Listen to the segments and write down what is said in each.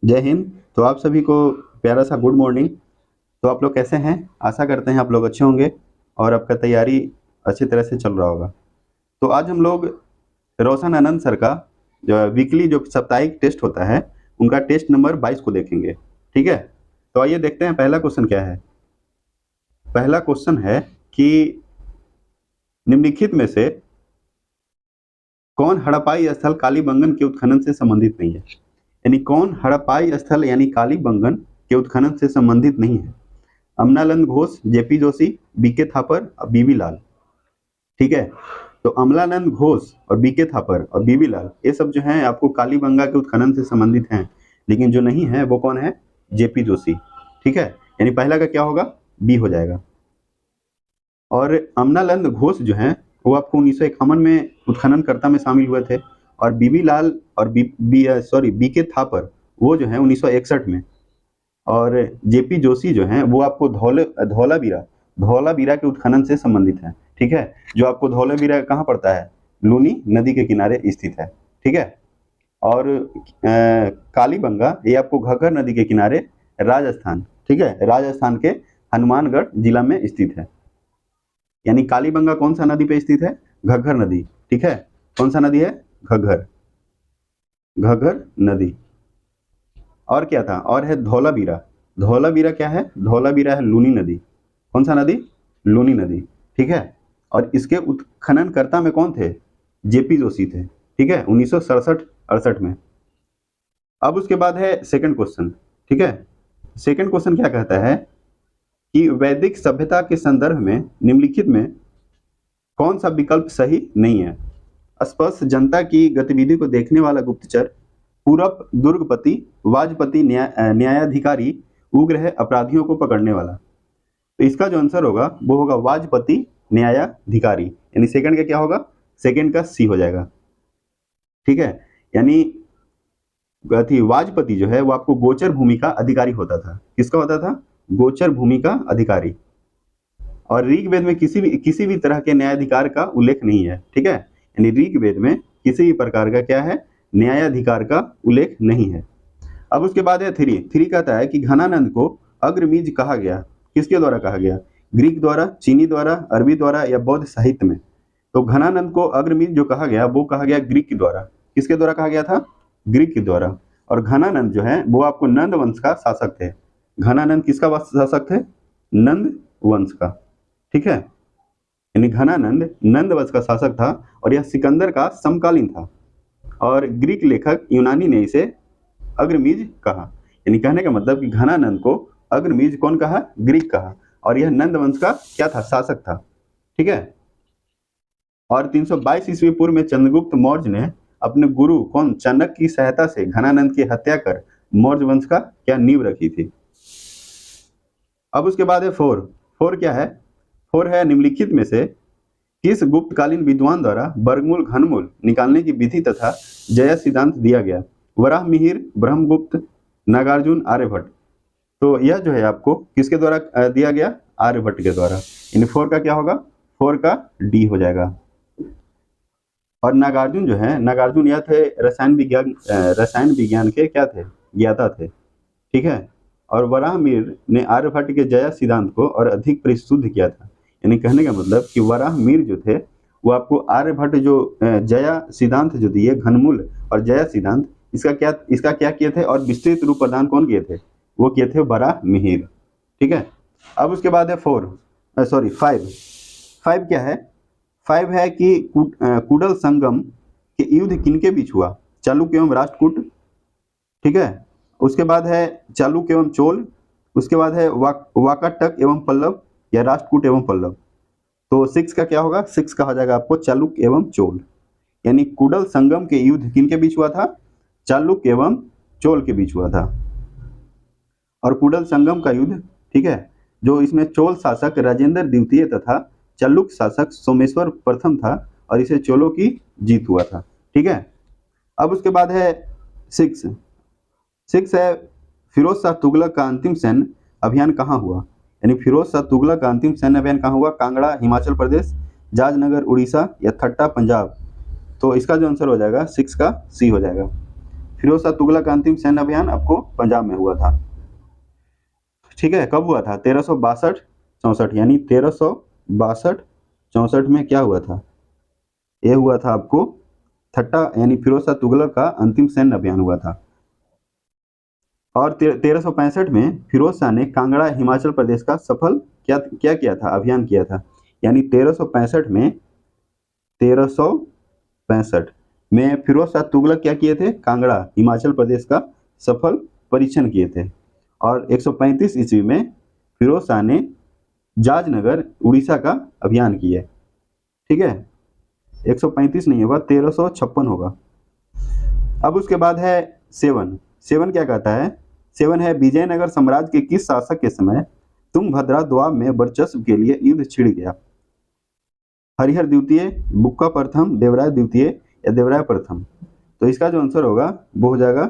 जय हिंद। तो आप सभी को प्यारा सा गुड मॉर्निंग। तो आप लोग कैसे हैं? आशा करते हैं आप लोग अच्छे होंगे और आपका तैयारी अच्छी तरह से चल रहा होगा। तो आज हम लोग रोशन आनंद सर का जो वीकली जो साप्ताहिक टेस्ट होता है उनका टेस्ट नंबर 22 को देखेंगे। ठीक है, तो आइए देखते हैं पहला क्वेश्चन क्या है। पहला क्वेश्चन है कि निम्नलिखित में से कौन हड़प्पाई स्थल कालीबंगन के उत्खनन से संबंधित नहीं है? यानी कौन हड़प्पाई स्थल यानी कालीबंगन के उत्खनन से संबंधित नहीं है? अमलानंद घोष, जेपी जोशी, बीके थापर और बीबी लाल। ठीक है, तो अमलानंद घोष और बीके थापर और बीबी लाल ये सब जो हैं आपको कालीबंगा के उत्खनन से संबंधित हैं, लेकिन जो नहीं है वो कौन है? जेपी जोशी। ठीक है, यानी पहला का क्या होगा? बी हो जाएगा। और अमलानंद घोष जो हैं वो आपको 1951 में उत्खननकर्ता में शामिल हुए थे, और बीबी लाल और बीके थापर वो जो है 1961 में, और जेपी जोशी जो हैं वो आपको धौलावीरा के उत्खनन से संबंधित हैं। ठीक है, जो आपको धौलावीरा कहाँ पड़ता है? लूनी नदी के किनारे स्थित है। ठीक है, और कालीबंगा ये आपको घग्गर नदी के किनारे राजस्थान, ठीक है, राजस्थान के हनुमानगढ़ जिला में स्थित है। यानी कालीबंगा कौन सा नदी पे स्थित है? घग्गर नदी। ठीक है, कौन सा नदी है? घग्गर नदी। और क्या था? और है धौलावीरा। धौलावीरा क्या है? धौलावीरा है लूनी नदी। कौन सा नदी? लूनी नदी। ठीक है, और इसके उत्खननकर्ता में कौन थे? जेपी जोशी थे। ठीक है, 1967-68 में। अब उसके बाद है सेकंड क्वेश्चन। ठीक है, सेकंड क्वेश्चन क्या कहता है कि वैदिक सभ्यता के संदर्भ में निम्नलिखित में कौन सा विकल्प सही नहीं है? स्पष्ट जनता की गतिविधि को देखने वाला गुप्तचर, पूरब दुर्गपति, वाजपति न्यायाधिकारी, उग्र है अपराधियों को पकड़ने वाला। तो इसका जो आंसर होगा वो होगा वाजपति न्यायाधिकारी। यानी सेकंड का क्या होगा? सेकंड का सी हो जाएगा। ठीक है, यानी वाजपति जो है वो आपको गोचर भूमि का अधिकारी होता था। किसका होता था? गोचर भूमि का अधिकारी। और ऋग्वेद में किसी भी तरह के न्यायाधिकार का उल्लेख नहीं है। ठीक है, यानी ऋग्वेद में किसी भी प्रकार का क्या है? न्यायाधिकार का उल्लेख नहीं है। अब उसके बाद है थ्री कहता है कि घनानंद को अग्रमीज कहा गया। किसके द्वारा कहा गया? ग्रीक द्वारा, चीनी द्वारा, अरबी द्वारा या बौद्ध साहित्य में? तो घनानंद को अग्रमीज जो कहा गया वो कहा गया ग्रीक के द्वारा। किसके द्वारा कहा गया था? ग्रीक के द्वारा। और घनानंद जो है वो आपको नंद वंश का शासक थे। घनानंद किसका शासक थे? नंद वंश का। ठीक है, यानी घनानंद नंद वंश का शासक था और यह सिकंदर का समकालीन था। और ग्रीक लेखक यूनानी ने इसे अग्रमीज कहा। यानी कहने का मतलब कि घनानंद को अग्रमीज कौन कहा? ग्रीक कहा, और यह नंद वंश का क्या था? शासक था। ठीक है, और 322 ईस्वी पूर्व में चंद्रगुप्त मौर्य ने अपने गुरु कौन? चाणक्य की सहायता से घनानंद की हत्या कर मौर्य वंश का क्या नींव रखी थी। अब उसके बाद है फोर क्या है? फोर है निम्नलिखित में से किस गुप्तकालीन विद्वान द्वारा वर्गमूल घनमूल निकालने की विधि तथा जया सिद्धांत दिया गया? वराह मिहिर, ब्रह्मगुप्त, नागार्जुन, आर्यभट्ट। तो यह जो है आपको किसके द्वारा दिया गया? आर्यभट्ट के द्वारा। इन फोर का क्या होगा? फोर का डी हो जाएगा। और नागार्जुन जो है, नागार्जुन यह थे रसायन विज्ञान के क्या थे? ज्ञाता थे। ठीक है, और वराहमिहिर ने आर्यभट्ट के जया सिद्धांत को और अधिक परिशुद्ध किया था। यानी कहने का मतलब कि वराहमिहिर जो थे वो आपको आर्यभट्ट जो जया सिद्धांत जो दिए, घनमूल और जया सिद्धांत, इसका क्या किए थे और विस्तृत रूप प्रदान कौन किए थे? वो किए थे वराहमिहिर। ठीक है, अब उसके बाद है फाइव क्या है? फाइव है कि कुडल संगम के युद्ध किनके बीच हुआ? चालुक्य एवं राष्ट्रकूट। ठीक है, उसके बाद है चालुक्य एवं चोल। उसके बाद है वाकाटक एवं पल्लव या राष्ट्रकूट एवं पल्लव। तो 6 का क्या होगा? 6 का हो जाएगा आपको चालुक्य एवं चोल। यानी कुडल संगम के युद्ध किनके बीच हुआ था? चालुक्य एवं चोल के बीच हुआ था। और कुडल संगम का युद्ध, ठीक है, जो इसमें चोल शासक राजेंद्र द्वितीय तथा चालुक्य शासक सोमेश्वर प्रथम था, और इसे चोलों की जीत हुआ था। ठीक है, अब उसके बाद है 6 है फिरोज शाह तुगलक का अंतिम सैन्य अभियान कहाँ हुआ? यानी फिरोज शाह तुगलक का अंतिम सैन्य अभियान कहाँ हुआ? कांगड़ा हिमाचल प्रदेश, जाजनगर उड़ीसा या थट्टा पंजाब। तो इसका जो आंसर हो जाएगा 6 का सी हो जाएगा। फिरोज शाह तुगलक का अंतिम सैन्य अभियान आपको पंजाब में हुआ था। ठीक है, कब हुआ था? 1362-64, यानी 1362-64 में क्या हुआ था? ये हुआ था आपको थट्टा, यानी फिरोज शाह तुगलक का अंतिम सैन्य अभियान हुआ था। और 1365 में फिरोज शाह ने कांगड़ा हिमाचल प्रदेश का सफल क्या किया था? अभियान किया था। यानी 1365 में फिरोज शाह तुगलक क्या किए थे? कांगड़ा हिमाचल प्रदेश का सफल परीक्षण किए थे। और 135 ईस्वी में फिरोज शाह ने जाजनगर उड़ीसा का अभियान किया। ठीक है, 135 नहीं होगा, 1356 होगा। अब उसके बाद है सेवन क्या कहता है? सेवन है विजयनगर साम्राज्य के किस शासक के समय तुंगभद्रा दोआब में वर्चस्व के लिए युद्ध छिड़ गया? हरिहर द्वितीय, बुक्का प्रथम, देवराय द्वितीय या देवराय प्रथम? तो इसका जो आंसर होगा वो हो जाएगा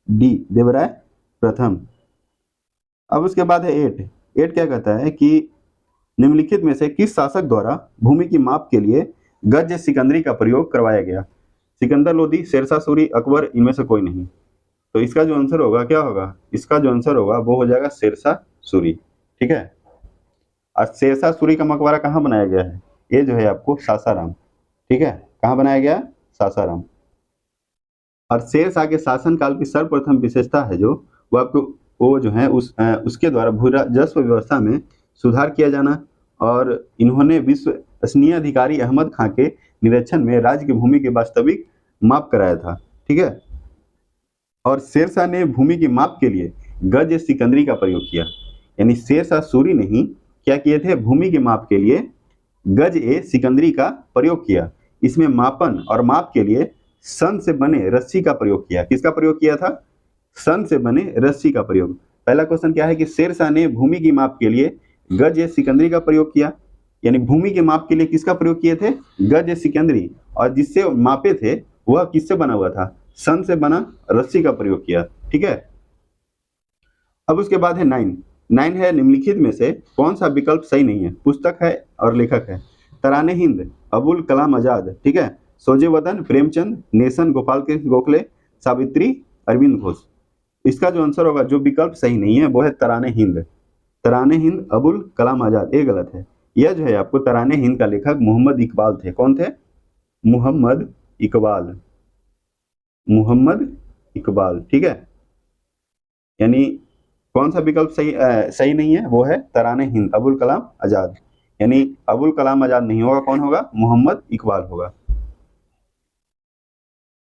डी, देवराय प्रथम। अब उसके बाद है 8 क्या कहता है कि निम्नलिखित में से किस शासक द्वारा भूमि की माप के लिए गज सिकंदरी का प्रयोग करवाया गया? सिकंदर लोदी, शेरशाह सूरी, अकबर, इनमें से कोई नहीं। तो इसका जो आंसर होगा क्या होगा? इसका जो आंसर होगा वो हो जाएगा शेरशाह सूरी। ठीक है, और शेरशाह सूरी का मकबरा कहाँ बनाया गया है? ये जो है आपको सासाराम। ठीक है, कहाँ बनाया गया? सासाराम। और शेरशाह के शासनकाल की सर्वप्रथम विशेषता है जो वो आपको वो जो है उसके द्वारा भू राजस्व व्यवस्था में सुधार किया जाना, और इन्होंने विश्वसनीय अधिकारी अहमद खां के निरीक्षण में राज्य की भूमि की वास्तविक माप कराया था। ठीक है, और शेरशाह ने भूमि की माप के लिए गज सिकंदरी का प्रयोग किया। यानी शेरशाह सूरी ने ही क्या किए थे? भूमि की माप के लिए गज ए सिकंदरी का प्रयोग किया। इसमें मापन और माप के लिए सन से बने रस्सी का प्रयोग किया। किसका प्रयोग किया था? सन से बने रस्सी का प्रयोग। पहला क्वेश्चन क्या है कि शेरशाह ने भूमि की माप के लिए गज ए सिकंदरी का प्रयोग किया, यानी भूमि के माप के लिए किसका प्रयोग किए थे? गज ए सिकंदरी। और जिससे मापे थे वह किससे बना हुआ था? सन से बना रस्सी का प्रयोग किया। ठीक है, अब उसके बाद है 9 है निम्नलिखित में से कौन सा विकल्प सही नहीं है? पुस्तक है और लेखक है। तराने हिंद, अबुल कलाम आजाद, ठीक है, सोजेवदन, प्रेमचंद, नेशन, गोपाल कृष्ण गोखले, सावित्री, अरविंद घोष। इसका जो आंसर होगा, जो विकल्प सही नहीं है वो है तराने हिंद। तराने हिंद, अबुल कलाम आजाद, ये गलत है। यह जो है आपको तराने हिंद का लेखक मोहम्मद इकबाल थे। कौन थे? मोहम्मद इकबाल। मोहम्मद इकबाल। ठीक है, यानी कौन सा विकल्प सही नहीं है? वो है तराने हिंद, अबुल कलाम आजाद। यानी अबुल कलाम आजाद नहीं होगा, कौन होगा? मोहम्मद इकबाल होगा।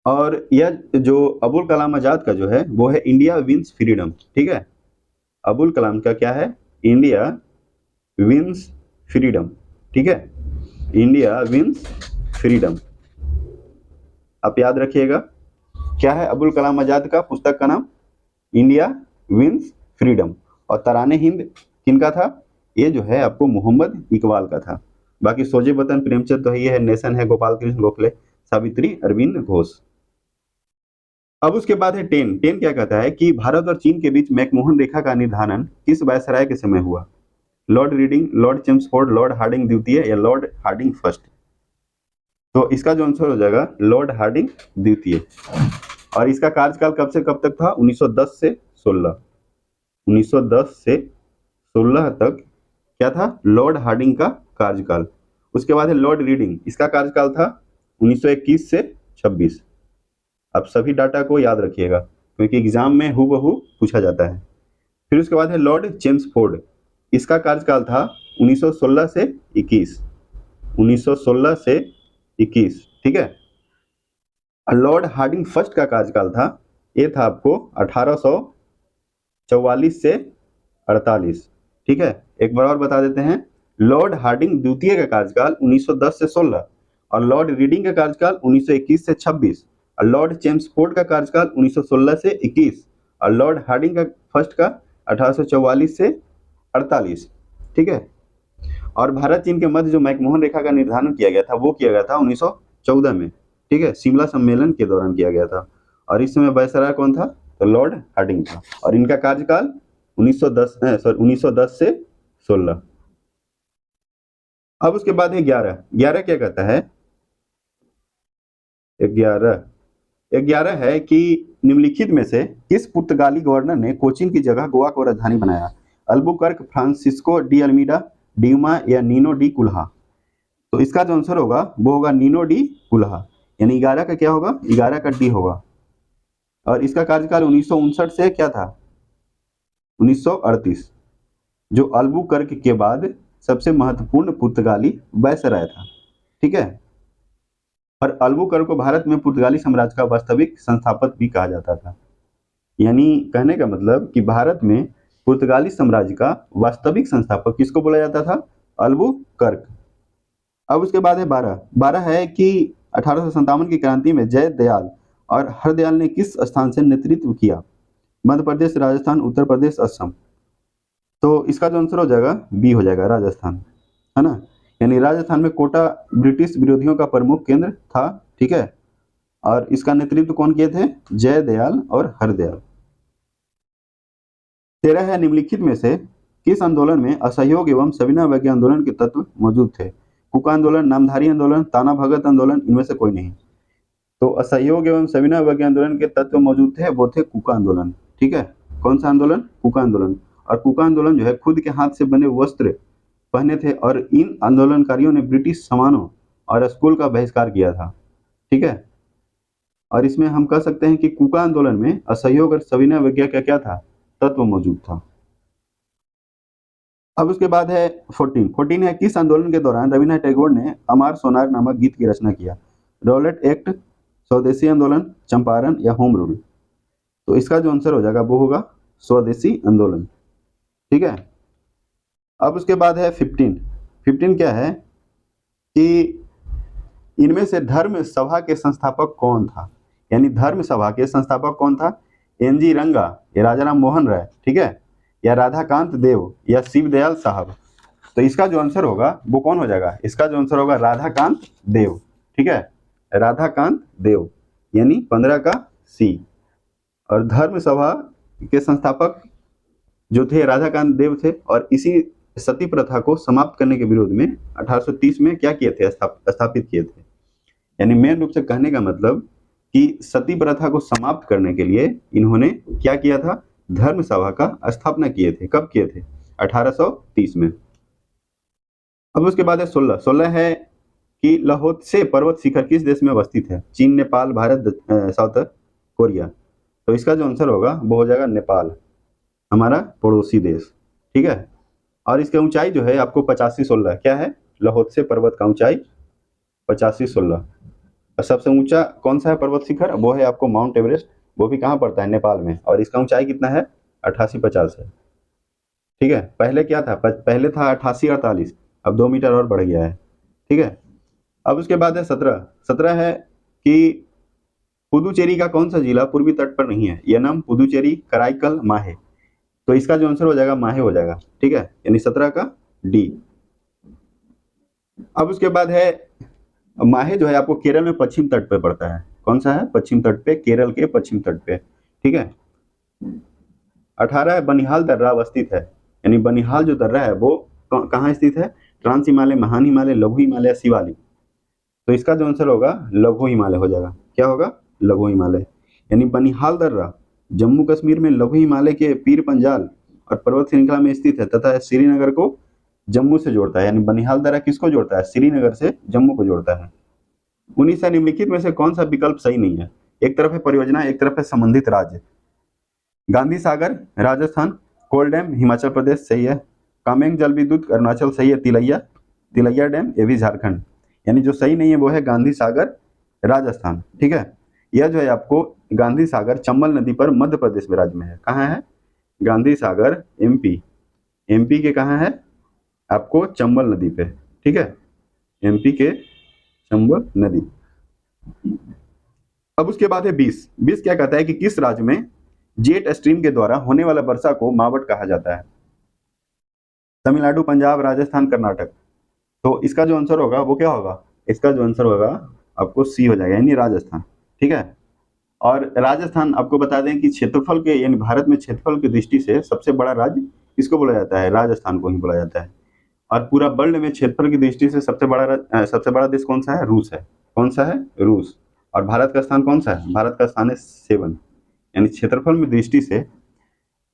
और यह जो अबुल कलाम आजाद का जो है वो है इंडिया विंस फ्रीडम। ठीक है, अबुल कलाम का क्या है? India wins freedom. ठीक है, इंडिया विंस फ्रीडम, आप याद रखिएगा। क्या है अबुल कलाम आजाद का पुस्तक का नाम? India wins freedom. और तराने हिंद किनका था? ये जो है आपको मोहम्मद इकबाल का था। बाकी सोजे वतन, प्रेमचंद तो ये है, नेशन है गोपाल कृष्ण गोखले, सावित्री अरविंद घोष। अब उसके बाद है 10 क्या कहता है कि भारत और चीन के बीच मैकमोहन रेखा का निर्धारण किस वायसराय के समय हुआ? Lord Reading, Lord Chelmsford, Lord Hardinge द्वितीय या लॉर्ड हार्डिंग फर्स्ट? तो इसका जो आंसर हो जाएगा लॉर्ड हार्डिंग द्वितीय। और इसका कार्यकाल कब से कब तक था? 1910 से 16। 1910 से 16 तक क्या था? लॉर्ड हार्डिंग का कार्यकाल। उसके बाद है लॉर्ड रीडिंग, इसका कार्यकाल था 1921 से 26। आप सभी डाटा को याद रखिएगा क्योंकि एग्जाम में हूबहू पूछा जाता है। फिर उसके बाद है लॉर्ड चेम्सफोर्ड, इसका कार्यकाल था 1916 से 21। 1916 से 21। ठीक है, लॉर्ड हार्डिंग फर्स्ट का कार्यकाल था, ये था आपको 1844 से 48। ठीक है, एक बार और बता देते हैं, लॉर्ड हार्डिंग द्वितीय का कार्यकाल 1910 से 16 और लॉर्ड रीडिंग का कार्यकाल 1921 से 26 और लॉर्ड चेम्सफोर्ड का कार्यकाल 1916 से 21 और लॉर्ड हार्डिंग का फर्स्ट का 1844 से 48। ठीक है, और भारत चीन के मध्य जो मैकमोहन रेखा का निर्धारण किया गया था वो किया गया था 1914 में। ठीक है, शिमला सम्मेलन के दौरान किया गया था और इस समय वायसराय कौन था? तो लॉर्ड हार्डिंग था और इनका कार्यकाल 1910 से 16। अब उसके बाद है 11 क्या कहता है? 11 11 है कि निम्नलिखित में से किस पुर्तगाली गवर्नर ने कोचीन की जगह गोवा को राजधानी बनाया? अल्बुकर्क, फ्रांसिस्को डी अल्मीडा, ड्यूमा या नीनो डी कुल्हा? तो इसका जो आंसर होगा वो होगा नीनो डी कुल्हा, यानी 11 का क्या होगा? 11 का डी होगा। और इसका कार्यकाल 1959 से क्या था? 1938, जो अल्बुकर्क के बाद सबसे महत्वपूर्ण पुर्तगाली वायसराय था। ठीक है, और अल्बुकर्क को भारत में पुर्तगाली साम्राज्य का वास्तविक संस्थापक भी कहा जाता था। यानी कहने का मतलब कि भारत में पुर्तगाली साम्राज्य का वास्तविक संस्थापक किसको बोला जाता था? अल्बुकर्क। अब उसके बाद है 12 है कि 1857 की क्रांति में जय दयाल और हरदयाल ने किस स्थान से नेतृत्व किया? मध्य प्रदेश, राजस्थान, उत्तर प्रदेश, असम? तो इसका जो आंसर हो जाएगा बी हो जाएगा, राजस्थान, है ना। यानी राजस्थान में कोटा ब्रिटिश विरोधियों का प्रमुख केंद्र था। ठीक है, और इसका नेतृत्व कौन किए थे? जय दयाल और हरदयाल। 13 है निम्नलिखित में से किस आंदोलन में असहयोग एवं सविनय अवज्ञा आंदोलन के तत्व मौजूद थे? कुका आंदोलन, नामधारी आंदोलन, ताना भगत आंदोलन, इनमें से कोई नहीं। तो असहयोग एवं सविनय अवज्ञा आंदोलन के तत्व मौजूद थे, वो थे कुका आंदोलन। ठीक है, कौन सा आंदोलन? कुका आंदोलन। और कुका आंदोलन जो है खुद के हाथ से बने वस्त्र पहने थे, और इन आंदोलनकारियों ने ब्रिटिश सामानों और स्कूल का बहिष्कार किया था। ठीक है, और इसमें हम कह सकते हैं कि कुका आंदोलन में असहयोग और सविनय अवज्ञा का क्या था? तत्व मौजूद था। अब उसके बाद है 14 है किस आंदोलन के दौरान रविन्द्रनाथ टैगोर ने अमार सोनार नामक गीत की रचना किया? रॉलेट एक्ट, स्वदेशी आंदोलन, चंपारण या होम रूल? तो इसका जो आंसर हो जाएगा वो होगा स्वदेशी आंदोलन। ठीक है, अब उसके बाद है 15 क्या है कि इनमें से धर्म सभा के संस्थापक कौन था? यानी धर्म सभा के संस्थापक कौन था? एनजी रंगा या राजाराम मोहन राय, ठीक है, या राधाकांत देव या शिवदयाल साहब? तो इसका जो आंसर होगा वो कौन हो जाएगा? इसका जो आंसर होगा राधाकांत देव। ठीक है, राधाकांत देव, यानी 15 का सी। और धर्म सभा के संस्थापक जो थे राधाकांत देव थे, और इसी सती प्रथा को समाप्त करने के विरोध में 1830 में क्या किए थे? स्थापित किए थे। यानी मेन रूप से कहने का मतलब कि सती प्रथा को समाप्त करने के लिए इन्होंने क्या किया था? धर्म सभा का स्थापना किए थे। कब किए थे? 1830 में। अब उसके बाद है 16 है कि लहोत्से पर्वत शिखर किस देश में अवस्थित है? चीन, नेपाल, भारत, साउथ कोरिया? तो इसका जो आंसर होगा वो हो जाएगा नेपाल, हमारा पड़ोसी देश। ठीक है, और इसकी ऊंचाई जो है आपको 8516 क्या है? लहोत्से पर्वत का ऊंचाई 8516। और सबसे ऊंचा कौन सा है पर्वत शिखर? वो है आपको माउंट एवरेस्ट, वो भी कहाँ पड़ता है? नेपाल में, और इसका ऊंचाई कितना है? 8850 है। ठीक है, पहले क्या था? पहले था 8848, अब 2 मीटर और बढ़ गया है। ठीक है, अब उसके बाद है 17 है कि पुदुचेरी का कौन सा जिला पूर्वी तट पर नहीं है? यनम, पुदुचेरी, कराईकल, माहे? तो इसका जो आंसर हो जाएगा माहे हो जाएगा। ठीक है, यानी 17 का डी। अब उसके बाद है माहे जो है आपको केरल में पश्चिम तट पे पड़ता है। कौन सा है? पश्चिम तट पे, केरल के पश्चिम तट पे। ठीक है, 18 है बनिहाल दर्रा अवस्थित है। यानी बनिहाल जो दर्रा है वो कहाँ स्थित है? ट्रांस हिमालय, महान हिमालय, लघु हिमालय, शिवालिक? तो इसका जो आंसर होगा लघु हिमालय हो जाएगा। क्या होगा? लघु हिमालय। यानी बनिहाल दर्रा जम्मू कश्मीर में लघु हिमालय के पीर पंजाल और पर्वत श्रृंखला में स्थित है तथा श्रीनगर को जम्मू से जोड़ता है। यानी बनिहाल दर्रा किसको जोड़ता है? श्रीनगर से जम्मू को जोड़ता है। 19 निम्नलिखित में से कौन सा विकल्प सही नहीं है? एक तरफ है परियोजना, एक तरफ है संबंधित राज्य। गांधी सागर राजस्थान, कोल डैम हिमाचल प्रदेश सही है, कामेंग जल विद्युत अरुणाचल सही है, तिलैया डैम ये भी झारखंड। यानी जो सही नहीं है वो है गांधी सागर राजस्थान। ठीक है, यह जो है आपको गांधी सागर चंबल नदी पर मध्य प्रदेश में राज्य में है। कहाँ है? गांधी सागर एमपी के कहाँ है? आपको चंबल नदी पे। ठीक है, एमपी के चंबल नदी। अब उसके बाद है 20 क्या कहता है कि किस राज्य में जेट स्ट्रीम के द्वारा होने वाला वर्षा को मावट कहा जाता है? तमिलनाडु, पंजाब, राजस्थान, कर्नाटक? तो इसका जो आंसर होगा वो क्या होगा? इसका जो आंसर होगा आपको सी हो जाएगा, यानी राजस्थान। ठीक है, और राजस्थान आपको बता दें कि क्षेत्रफल के यानी भारत में क्षेत्रफल की दृष्टि से सबसे बड़ा राज्य किसको बोला जाता है? राजस्थान को ही बोला जाता है। और पूरा वर्ल्ड में क्षेत्रफल की दृष्टि से सबसे बड़ा देश कौन सा है? रूस है। कौन सा है? रूस। और भारत का स्थान कौन सा है? भारत का स्थान है 7, यानी क्षेत्रफल में दृष्टि से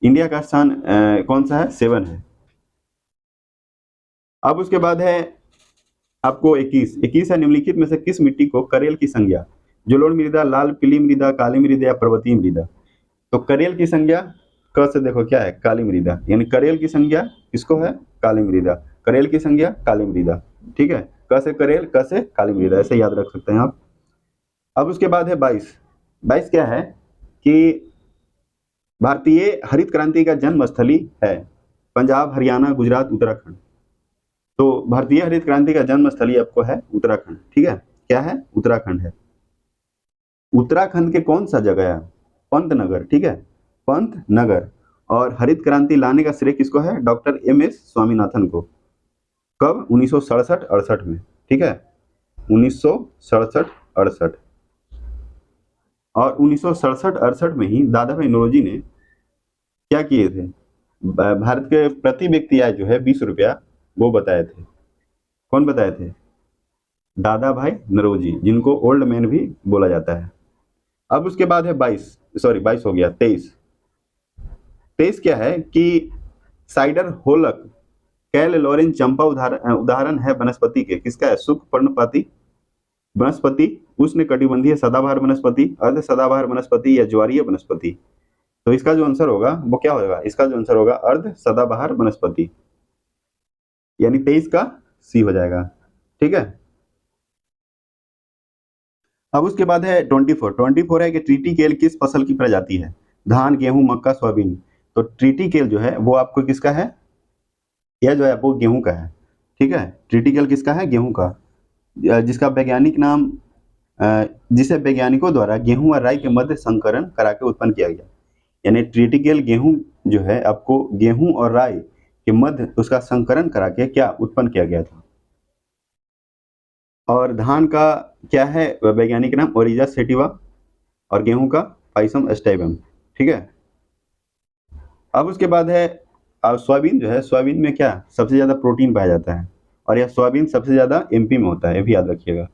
इंडिया का स्थान कौन सा है? 7 है। अब उसके बाद है आपको 21 है, निम्नलिखित में से किस मिट्टी को करेल की संज्ञा? जलोढ़ मृदा, लाल पीली मृदा, काली मृदा या पर्वतीय मृदा? तो करेल की संज्ञा क से देखो क्या है? काली मृदा, यानी करेल की संज्ञा किसको है? काली मृदा। करेल की संज्ञा काली मृदा, ठीक है। क से करेल, क से काली मृदा, ऐसे याद रख सकते हैं आप। अब उसके बाद है 22 क्या है कि भारतीय हरित क्रांति का जन्म स्थली है पंजाब, हरियाणा, गुजरात, उत्तराखंड। तो भारतीय हरित क्रांति का जन्म स्थली आपको है उत्तराखंड, ठीक है। क्या है? उत्तराखंड है। उत्तराखंड के कौन सा जगह है? पंतनगर, ठीक है, पंतनगर। और हरित क्रांति लाने का श्रेय किसको है? डॉक्टर MS स्वामीनाथन को। कब? 1967-68 में, ठीक है, 1967-68। और 1967-68 में ही दादा भाई नौरोजी ने क्या किए थे? भारत के प्रति व्यक्ति आय जो है 20 रुपया, वो बताए थे। कौन बताए थे? दादा भाई नौरोजी, जिनको ओल्ड मैन भी बोला जाता है। अब उसके बाद है 22 हो गया, 23 क्या है कि साइडर होलक कैल लॉरेन चंपा उदाहरण है वनस्पति के। किसका है? सुख पर्णपाती वनस्पति, उष्ण कटिबंधीय सदाबहार वनस्पति, अर्ध सदाबहार वनस्पति या ज्वारीय वनस्पति? तो इसका जो आंसर होगा वो क्या होगा? इसका जो आंसर होगा अर्ध सदाबहार वनस्पति, यानी 23 का C हो जाएगा, ठीक है। अब उसके बाद है 24 है कि ट्रीटी केल किस फसल की प्रजाति है? धान, गेहूं, मक्का, सोयाबीन। तो ट्रीटी केल जो है वो आपको किसका है? यह जो है आपको गेहूं का है, ठीक है। ट्रीटी केल किसका है? गेहूं का, जिसका वैज्ञानिक नाम जिसे वैज्ञानिकों द्वारा गेहूं और राई के मध्य संकरण करा के उत्पन्न किया गया। यानी ट्रीटी केल गेहूं जो है आपको गेहूं और राई के मध्य उसका संकरण करा के क्या उत्पन्न किया गया था। और धान का क्या है वैज्ञानिक नाम? ओरिजा सेटिवा। और गेहूं का पाइसम एस्टाइबम, ठीक है। अब उसके बाद है सोयाबीन जो है, सोयाबीन में क्या सबसे ज्यादा प्रोटीन पाया जाता है? और यह सोयाबीन सबसे ज्यादा MP में होता है, ये भी याद रखिएगा,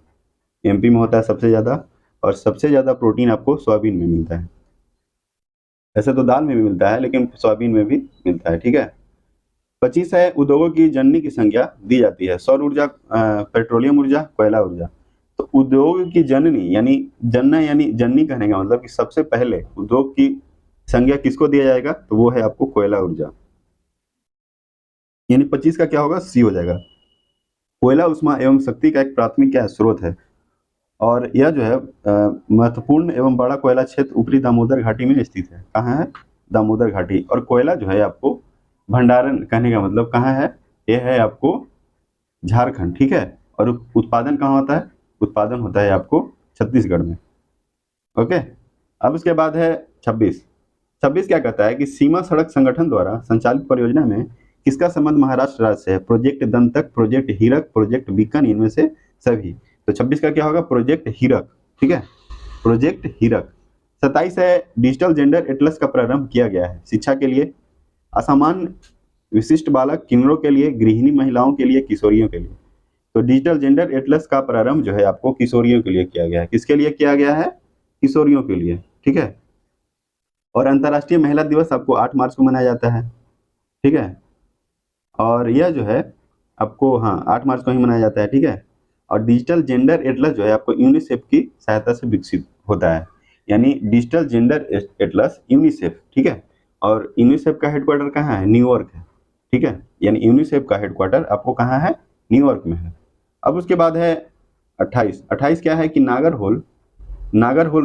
MP में होता है सबसे ज्यादा। और सबसे ज्यादा प्रोटीन आपको सोयाबीन में मिलता है। ऐसे तो दाल में भी मिलता है, लेकिन सोयाबीन में भी मिलता है, ठीक है। 25 है उद्योगों की जननी की संख्या दी जाती है। सौर ऊर्जा, पेट्रोलियम ऊर्जा, कोयला ऊर्जा। तो उद्योग की जननी यानी जनना, यानी जननी कहने का मतलब कि सबसे पहले उद्योग की संज्ञा किसको दिया जाएगा? तो वो है आपको कोयला ऊर्जा, यानी 25 का क्या होगा? C हो जाएगा। कोयला उष्मा एवं शक्ति का एक प्राथमिक क्या है? स्रोत है। और यह जो है महत्वपूर्ण एवं बड़ा कोयला क्षेत्र ऊपरी दामोदर घाटी में स्थित है। कहाँ है? दामोदर घाटी। और कोयला जो है आपको भंडारण कहने का मतलब कहाँ है? यह है आपको झारखंड, ठीक है। और उत्पादन कहाँ होता है? उत्पादन होता है आपको छत्तीसगढ़ में, ओके। अब उसके बाद है 26 क्या कहता है कि सीमा सड़क संगठन द्वारा संचालित परियोजना में किसका संबंध महाराष्ट्र राज्य से है? प्रोजेक्ट दंतक, प्रोजेक्ट हीरक, प्रोजेक्ट बीकन, इनमें से सभी। तो 26 का क्या होगा? प्रोजेक्ट हीरक, ठीक है, प्रोजेक्ट हीरक। 27 है डिजिटल जेंडर एटलस का प्रारंभ किया गया है शिक्षा के लिए, असामान्य विशिष्ट बालक, किन्नरों के लिए, गृहिणी महिलाओं के लिए, किशोरियों के लिए। तो डिजिटल जेंडर एटलस का प्रारंभ जो है आपको किशोरियों के लिए किया गया है। किसके लिए किया गया है? किशोरियों के लिए, ठीक है। और अंतर्राष्ट्रीय महिला दिवस आपको 8 मार्च को मनाया जाता है, ठीक है। और यह जो है आपको 8 मार्च को ही मनाया जाता है, ठीक है। और डिजिटल जेंडर एटलस जो है आपको यूनिसेफ की सहायता से विकसित होता है, यानी डिजिटल जेंडर एटलस यूनिसेफ, ठीक है। और यूनिसेफ का हेडक्वार्टर कहाँ है? न्यूयॉर्क है, ठीक है। यानी यूनिसेफ का हेडक्वार्टर आपको कहाँ है? न्यूयॉर्क में है। अब उसके बाद है 28 क्या है कि नागरहोल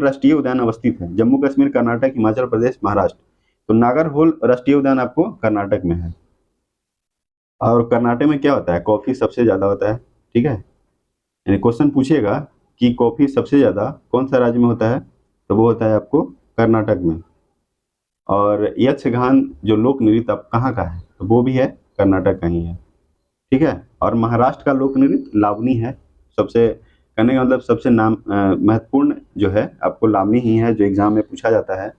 राष्ट्रीय उद्यान अवस्थित है जम्मू कश्मीर, कर्नाटक, हिमाचल प्रदेश, महाराष्ट्र। तो नागरहोल राष्ट्रीय उद्यान आपको कर्नाटक में है। और कर्नाटक में क्या होता है? कॉफी सबसे ज्यादा होता है, ठीक है। यानी क्वेश्चन पूछेगा कि कॉफी सबसे ज्यादा कौन सा राज्य में होता है? तो वो होता है आपको कर्नाटक में। और यक्षगान जो लोक नृत्य अब कहाँ का है? तो वो भी है कर्नाटक का ही है, ठीक है। और महाराष्ट्र का लोक नृत्य लावनी है। सबसे कहने का मतलब सबसे महत्वपूर्ण जो है आपको लावनी ही है, जो एग्जाम में पूछा जाता है।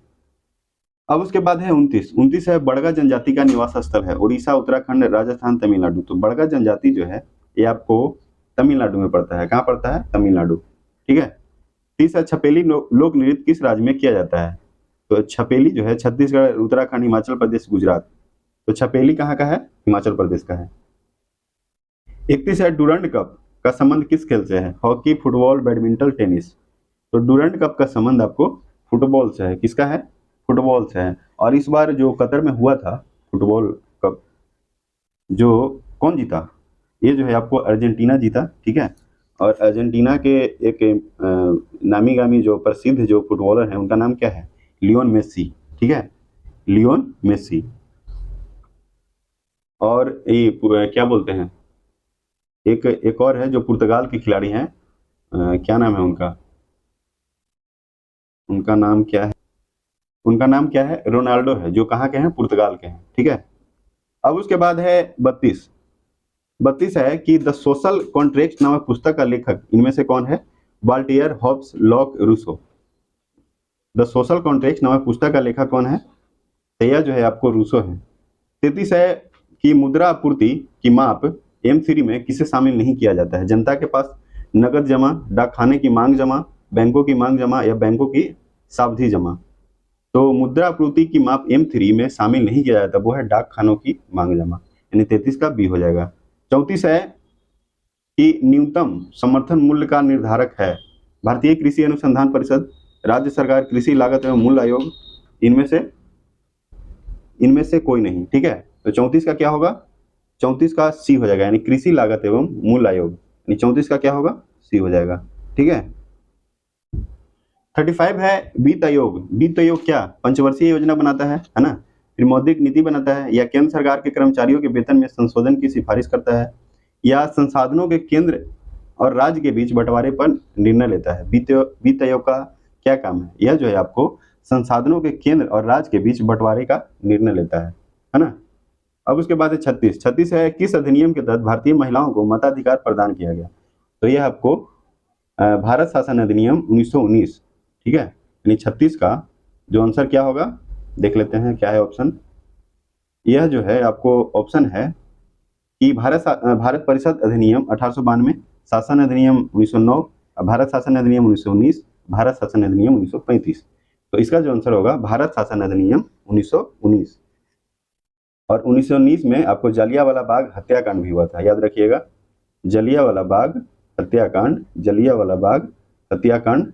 अब उसके बाद है 29 है बड़गा जनजाति का निवास स्थल है उड़ीसा, उत्तराखंड, राजस्थान, तमिलनाडु। तो बड़गा जनजाति जो है ये आपको तमिलनाडु में पड़ता है। कहाँ पड़ता है? तमिलनाडु, ठीक है। 30 है छपेली लोक नृत्य किस राज्य में किया जाता है? तो छपेली जो है छत्तीसगढ़, उत्तराखंड, हिमाचल प्रदेश, गुजरात। तो छपेली कहाँ का है? हिमाचल प्रदेश का है। 31 है डुरंड कप का संबंध किस खेल से है? Hockey, football, badminton, tennis. तो डुरंड कप का संबंध आपको फुटबॉल से है। किसका है? फुटबॉल से है। और इस बार जो कतर में हुआ था फुटबॉल कप, जो कौन जीता? ये जो है आपको अर्जेंटीना जीता, ठीक है। और अर्जेंटीना के एक नामी गामी जो प्रसिद्ध जो फुटबॉलर हैं उनका नाम क्या है? लियोन मेसी, ठीक है, लियोन मेसी। और ये क्या बोलते हैं, एक और है जो पुर्तगाल के खिलाड़ी हैं, क्या नाम है उनका? उनका नाम क्या है? उनका नाम क्या है? रोनाल्डो है, जो कहाँ के हैं? पुर्तगाल के हैं, ठीक है। अब उसके बाद है 32 है कि द सोशल कॉन्ट्रैक्ट नामक पुस्तक का लेखक इनमें से कौन है? Voltaire, Hobbes, Locke, Rousseau. The Social Contract नामक पुस्तक का लेखक कौन है? तो यह जो है आपको रूसो है। 33 है कि मुद्रा आपूर्ति की माप M3 में किसे शामिल नहीं किया जाता है? जनता के पास नकद जमा, डाकखाने की मांग जमा, बैंकों की मांग जमा या बैंकों की सावधि जमा। तो मुद्रा आपूर्ति की माप M3 में शामिल नहीं किया जाता, वो है डाक खानों की मांग जमा, यानी 33 का बी हो जाएगा। 34 है कि न्यूनतम समर्थन मूल्य का निर्धारक है भारतीय कृषि अनुसंधान परिषद, राज्य सरकार, कृषि लागत एवं मूल्य आयोग, इनमें से कोई नहीं, ठीक है। तो 34 का क्या होगा? 34 का सी हो जाएगा, यानी कृषि लागत एवं मूल्य आयोग, यानी 34 का क्या होगा? सी हो जाएगा, ठीक है। 35 है वित्त आयोग। वित्त आयोग क्या पंचवर्षीय योजना बनाता है ना, फिर मौद्रिक नीति बनाता है, या केंद्र सरकार के कर्मचारियों के वेतन में संशोधन की सिफारिश करता है, या संसाधनों के केंद्र और राज्य के बीच बंटवारे पर निर्णय लेता है? वित्त आयोग का क्या काम है? यह जो है आपको संसाधनों के केंद्र और राज्य के बीच बंटवारे का निर्णय लेता है ना। अब उसके बाद है 36 है किस अधिनियम के तहत भारतीय महिलाओं को मताधिकार प्रदान किया गया? तो यह आपको भारत शासन अधिनियम 1919, ठीक है। यानी 36 का जो आंसर क्या होगा देख लेते हैं, क्या है ऑप्शन। यह जो है आपको ऑप्शन है कि भारत परिषद अधिनियम 1892, शासन अधिनियम 1909, भारत शासन अधिनियम 1919, भारत शासन अधिनियम 1935। तो इसका जो आंसर होगा भारत शासन अधिनियम 1919। और 1919 में आपको जलियांवाला बाग हत्याकांड भी हुआ था, याद रखिएगा। जलियांवाला बाग हत्याकांड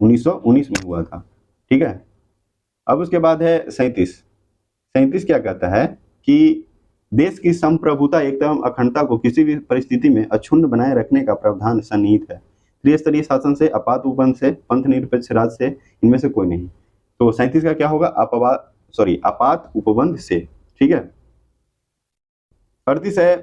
1919 में हुआ था, ठीक है। अब उसके बाद है 37 क्या कहता है कि देश की संप्रभुता, एकता एवं अखंडता को किसी भी परिस्थिति में अक्षुण्ण बनाए रखने का प्रावधान सन्निहित है। त्रिस्तरीय शासन से, आपात उपबंध से, पंथ निरपेक्ष राज से, इनमें से कोई नहीं। तो 37 का क्या होगा? आपात उपबंध से, ठीक है। 38 है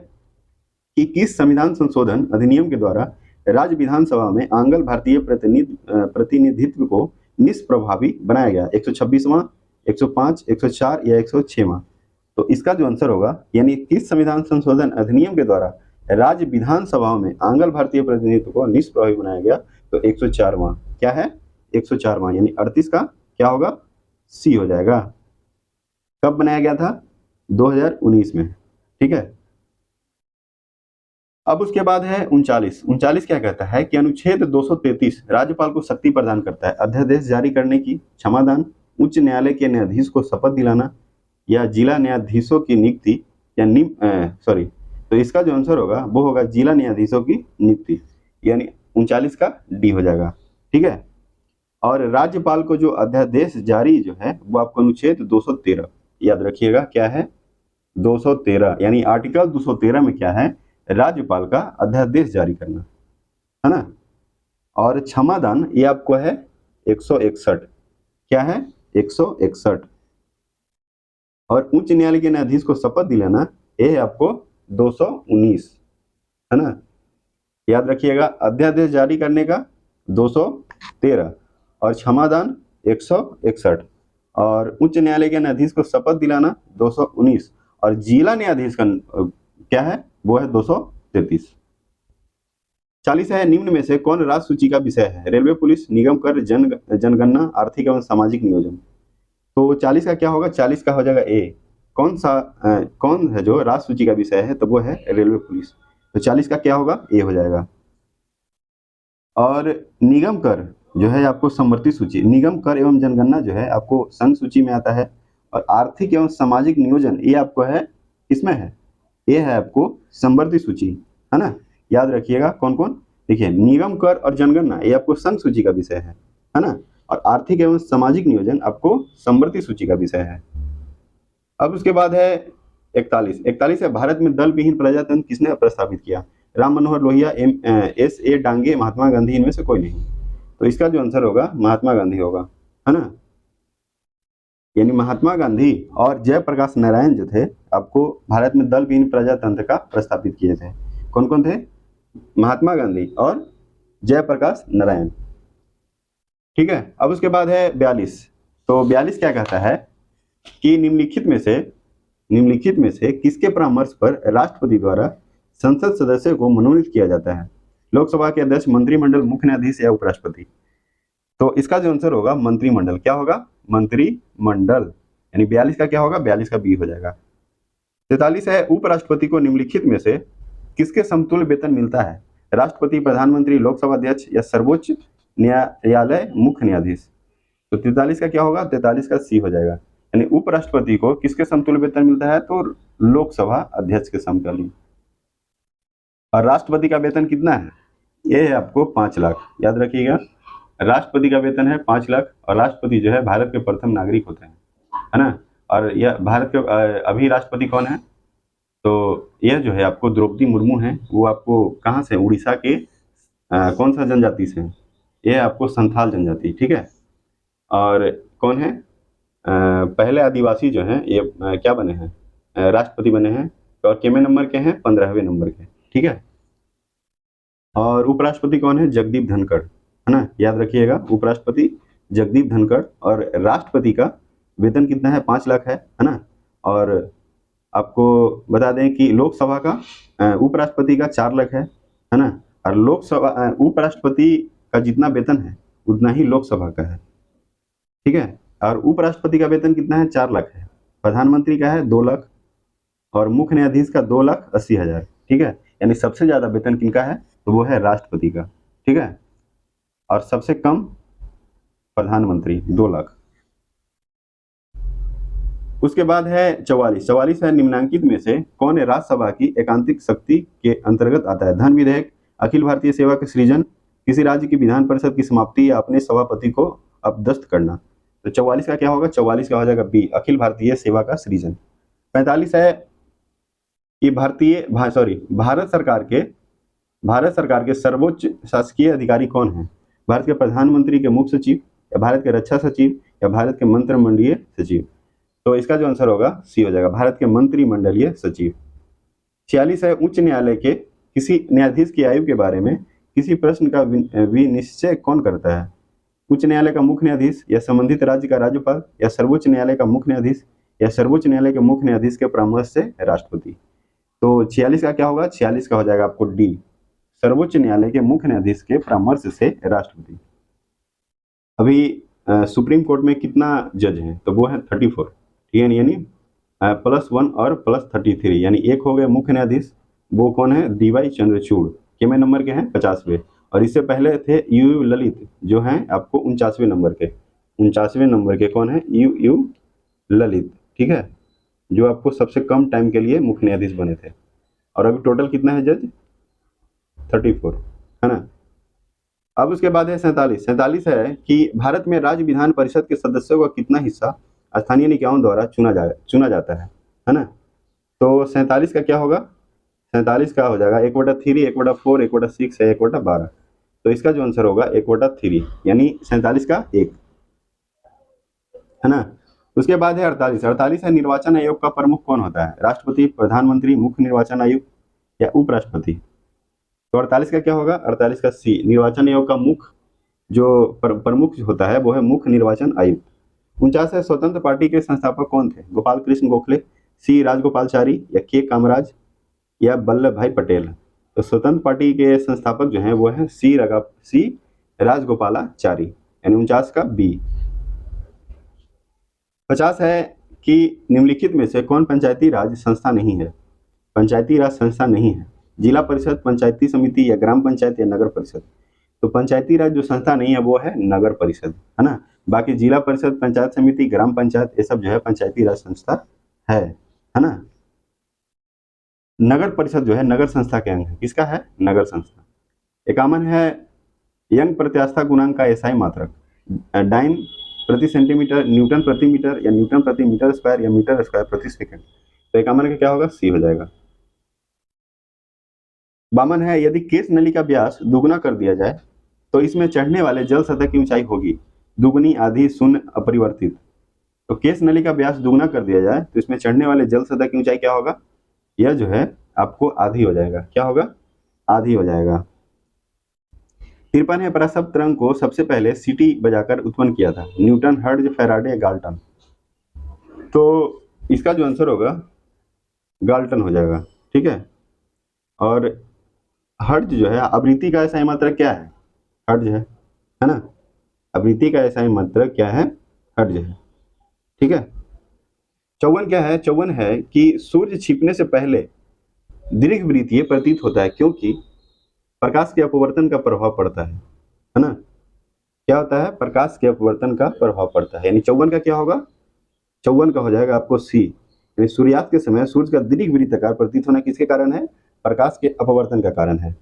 कि किस संविधान संशोधन अधिनियम के द्वारा राज्य विधानसभा में आंग्ल भारतीय प्रतिनिधित्व को निष्प्रभावी बनाया गया? 126वां, 105, 104 या 106वां? तो इसका जो आंसर होगा, यानी किस संविधान संशोधन अधिनियम के द्वारा राज्य विधानसभाओं में आंग्ल भारतीय प्रतिनिधित्व को निष्प्रभावी बनाया गया? तो 104वां। क्या है? 104वां, यानी 38 का क्या होगा? सी हो जाएगा। कब बनाया गया था? 2019 में, ठीक है। अब उसके बाद है 39 क्या कहता है कि अनुच्छेद 233 राज्यपाल को शक्ति प्रदान करता है अध्यादेश जारी करने की, क्षमादान, उच्च न्यायालय के न्यायाधीश को शपथ दिलाना, या जिला न्यायाधीशों की नियुक्ति, या तो इसका जो आंसर होगा वो होगा जिला न्यायाधीशों की नियुक्ति, यानी 39 का डी हो जाएगा, ठीक है। और राज्यपाल को जो अध्यादेश जारी जो है वो आपको अनुच्छेद 213 याद रखिएगा, क्या है? 213, यानी आर्टिकल 213 में क्या है? राज्यपाल का अध्यादेश जारी करना, है ना। और क्षमादान ये आपको है 161, क्या है? 161। और उच्च न्यायालय के न्यायाधीश को शपथ दिलाना ये है आपको 219, है ना। याद रखिएगा, अध्यादेश जारी करने का 213 और क्षमादान 161 और उच्च न्यायालय के न्यायाधीश को शपथ दिलाना 219 और जिला न्यायाधीश का क्या है? वो है 233। 40 है निम्न में से कौन राज्य सूची का विषय है? रेलवे, पुलिस, निगम कर, जनगणना, आर्थिक एवं सामाजिक नियोजन। तो 40 का क्या होगा? 40 का हो जाएगा ए। कौन है जो राज्य सूची का विषय है? तो वो है रेलवे, पुलिस। तो 40 का क्या होगा? ए हो जाएगा। और निगम कर जो है आपको समवर्ती सूची, निगम कर एवं जनगणना जो है आपको संघ सूची में आता है, और आर्थिक एवं सामाजिक नियोजन ये आपको है, इसमें है, ये है आपको समवर्ती सूची, है ना। याद रखिएगा कौन कौन, देखिए निगम कर और जनगणना ये आपको संघ सूची का विषय है ना, और आर्थिक एवं सामाजिक नियोजन आपको समवर्ती सूची का विषय है। अब उसके बाद है 41 है, भारत में दल विहीन प्रजातंत्र किसने प्रस्तावित किया? राम मनोहर लोहिया, S.A. डांगे, महात्मा गांधी, इनमें से कोई नहीं। तो इसका जो आंसर होगा महात्मा गांधी होगा, है ना। यानी महात्मा गांधी और जयप्रकाश नारायण जो थे आपको भारत में दल विहीन प्रजातंत्र का प्रस्तावित किए थे। कौन कौन थे? महात्मा गांधी और जयप्रकाश नारायण। ठीक है, अब उसके बाद है 42। तो 42 क्या कहता है कि निम्नलिखित में से किसके परामर्श पर राष्ट्रपति द्वारा संसद सदस्य को मनोनीत किया जाता है? लोकसभा के अध्यक्ष, मंत्रिमंडल, मुख्य न्यायाधीश या उपराष्ट्रपति? तो इसका जो आंसर होगा मंत्रिमंडल। क्या होगा? मंत्रिमंडल। यानी 42 का क्या होगा? 42 का बी हो जाएगा। 43 है, उपराष्ट्रपति को निम्नलिखित में से किसके समतुल्य वेतन मिलता है? राष्ट्रपति, प्रधानमंत्री, लोकसभा अध्यक्ष या सर्वोच्च न्यायालय मुख्य न्यायाधीश? तो 43 का क्या होगा? 43 का सी हो जाएगा। यानी उपराष्ट्रपति को किसके समतुल्य वेतन मिलता है? तो लोकसभा अध्यक्ष के समतुल्य। और राष्ट्रपति का वेतन कितना है? ये है आपको 5 लाख। याद रखिएगा, राष्ट्रपति का वेतन है 5 लाख, और राष्ट्रपति जो है भारत के प्रथम नागरिक होते हैं, है ना। और यह भारत के अभी राष्ट्रपति कौन है? तो यह जो है आपको द्रौपदी मुर्मू है। वो आपको कहाँ से? उड़ीसा के कौन सा जनजाति से? यह आपको संथाल जनजाति, ठीक है। और कौन है? पहले आदिवासी जो हैं ये क्या बने हैं? राष्ट्रपति बने हैं। और कितने नंबर के हैं? 15वें नंबर के, ठीक है। और उपराष्ट्रपति कौन है? जगदीप धनखड़, है ना। याद रखिएगा, उपराष्ट्रपति जगदीप धनखड़। और राष्ट्रपति का वेतन कितना है? 5 लाख है ना। और आपको बता दें कि लोकसभा का उपराष्ट्रपति का 4 लाख है ना। और लोकसभा उपराष्ट्रपति का जितना वेतन है उतना ही लोकसभा का है, ठीक है। और उपराष्ट्रपति का वेतन कितना है? 4 लाख है। प्रधानमंत्री का है 2 लाख, और मुख्य न्यायाधीश का 2,80,000, ठीक है। यानी सबसे ज्यादा वेतन किनका है? तो वो है राष्ट्रपति का, ठीक है। और सबसे कम प्रधानमंत्री 2 लाख। उसके बाद है 44 है, निम्नांकित में से कौन राज्यसभा की एकांतिक शक्ति के अंतर्गत आता है? धन विधेयक, अखिल भारतीय सेवा का सृजन, किसी राज्य की विधान परिषद की समाप्ति, या अपने सभापति को अपदस्थ करना? तो 44 का क्या होगा? 44 का हो जाएगा बी, अखिल भारतीय सेवा का सृजन। 45 है कि भारत सरकार के सर्वोच्च शासकीय अधिकारी कौन है? भारत के प्रधानमंत्री के मुख्य सचिव, या भारत के रक्षा सचिव, या भारत के मंत्रिमंडलीय सचिव? तो इसका जो आंसर होगा सी हो जाएगा, भारत के मंत्रिमंडलीय सचिव। 46 है, उच्च न्यायालय के किसी न्यायाधीश की आयु के बारे में किसी प्रश्न का विनिश्चय कौन करता है? उच्च न्यायालय का मुख्य न्यायाधीश, या संबंधित राज्य का राज्यपाल, या सर्वोच्च न्यायालय का मुख्य न्यायाधीश, या सर्वोच्च न्यायालय के मुख्य न्यायाधीश के परामर्श से राष्ट्रपति? तो 46 का क्या होगा? 46 का हो जाएगा आपको डी, सर्वोच्च न्यायालय के मुख्य न्यायाधीश के परामर्श से राष्ट्रपति। अभी सुप्रीम कोर्ट में कितना जज हैं? तो वो है 34, ठीक है। यानी +1 और +33, यानी एक हो गए मुख्य न्यायाधीश, वो कौन है? DY चंद्रचूड़, कितने नंबर के हैं? 50वें। और इससे पहले थे यू ललित, जो हैं आपको 49वें नंबर के। 49वें नंबर के कौन है? यू ललित, ठीक है, जो आपको सबसे कम टाइम के लिए मुख्य न्यायाधीश बने थे। और अभी टोटल कितना है जज? 34, है ना। अब उसके बाद है 47 है कि भारत में राज्य विधान परिषद के सदस्यों का कितना हिस्सा स्थानीय निकायों द्वारा चुना जाता है ना। तो 47 का क्या होगा? 47 का हो जाएगा 1/3, 1/4, 1/6 है, 1/12। तो इसका जो आंसर होगा 1/3, यानी 47 का 1, है ना। उसके बाद है 48 है, निर्वाचन आयोग का प्रमुख कौन होता है? राष्ट्रपति, प्रधानमंत्री, मुख्य निर्वाचन आयुक्त, या उपराष्ट्रपति? तो 48 का क्या होगा? 48 का सी, निर्वाचन आयोग का मुख्य जो प्रमुख होता है वो है मुख्य निर्वाचन आयुक्त। 49 है, स्वतंत्र पार्टी के संस्थापक कौन थे? गोपाल कृष्ण गोखले, सी राजगोपालचारी, या के कामराज, या वल्लभ भाई पटेल? तो स्वतंत्र पार्टी के संस्थापक जो हैं वो है सी राजगोपालाचारी, यानी 49 का बी। 50 है कि निम्नलिखित में से कौन पंचायती राज संस्था नहीं है? पंचायती राज संस्था नहीं है, जिला परिषद, पंचायती समिति, या ग्राम पंचायत, या नगर परिषद? तो पंचायती राज जो संस्था नहीं है वो है नगर परिषद, है ना। बाकी जिला परिषद, पंचायत समिति, ग्राम पंचायत, ये सब जो है पंचायती राज संस्था है ना। नगर परिषद जो है नगर संस्था के अंग है। किसका है? नगर संस्था। इक्यावन है यंग प्रत्यास्था गुणांक का एसआई मात्रक डाइन प्रति सेंटीमीटर, न्यूटन प्रति मीटर, या न्यूटन प्रति मीटर स्क्वायर, या मीटर स्क्वायर प्रति सेकंड। तो 51 का क्या होगा? सी हो जाएगा। 52 है यदि केस नली का व्यास दुगुना कर दिया जाए तो इसमें चढ़ने वाले जल सतह की ऊंचाई होगी दुगुनी, आधी, शून्य, अपरिवर्तित। तो केस नली का व्यास दुगुना कर दिया जाए तो इसमें चढ़ने वाले जल सतह की ऊंचाई क्या होगा? यह जो है आपको आधी हो जाएगा। क्या होगा? आधी हो जाएगा। 53 है पराशब्द तरंग को सबसे पहले सीटी बजाकर उत्पन्न किया था न्यूटन, हर्ट्ज, फैराडे, गाल्टन। तो इसका जो आंसर होगा गाल्टन हो जाएगा। ठीक है। और हर्ट्ज जो है आवृत्ति का एसआई मात्रक क्या है? हर्ट्ज है ना। आवृत्ति का एसआई मात्रक क्या है? हर्ट्ज है। ठीक है। 54 क्या है? 54 है कि सूर्य छिपने से पहले दीर्घवृत्तीय प्रतीत होता है क्योंकि प्रकाश के अपवर्तन का प्रभाव पड़ता है ना। क्या होता है? प्रकाश के अपवर्तन का प्रभाव पड़ता है। यानी 54 का क्या होगा? 54 का हो जाएगा आपको सी। यानी सूर्यास्त के समय सूर्य का दीर्घवृत्ताकार प्रतीत होना किसके कारण है? प्रकाश के अपवर्तन का कारण है।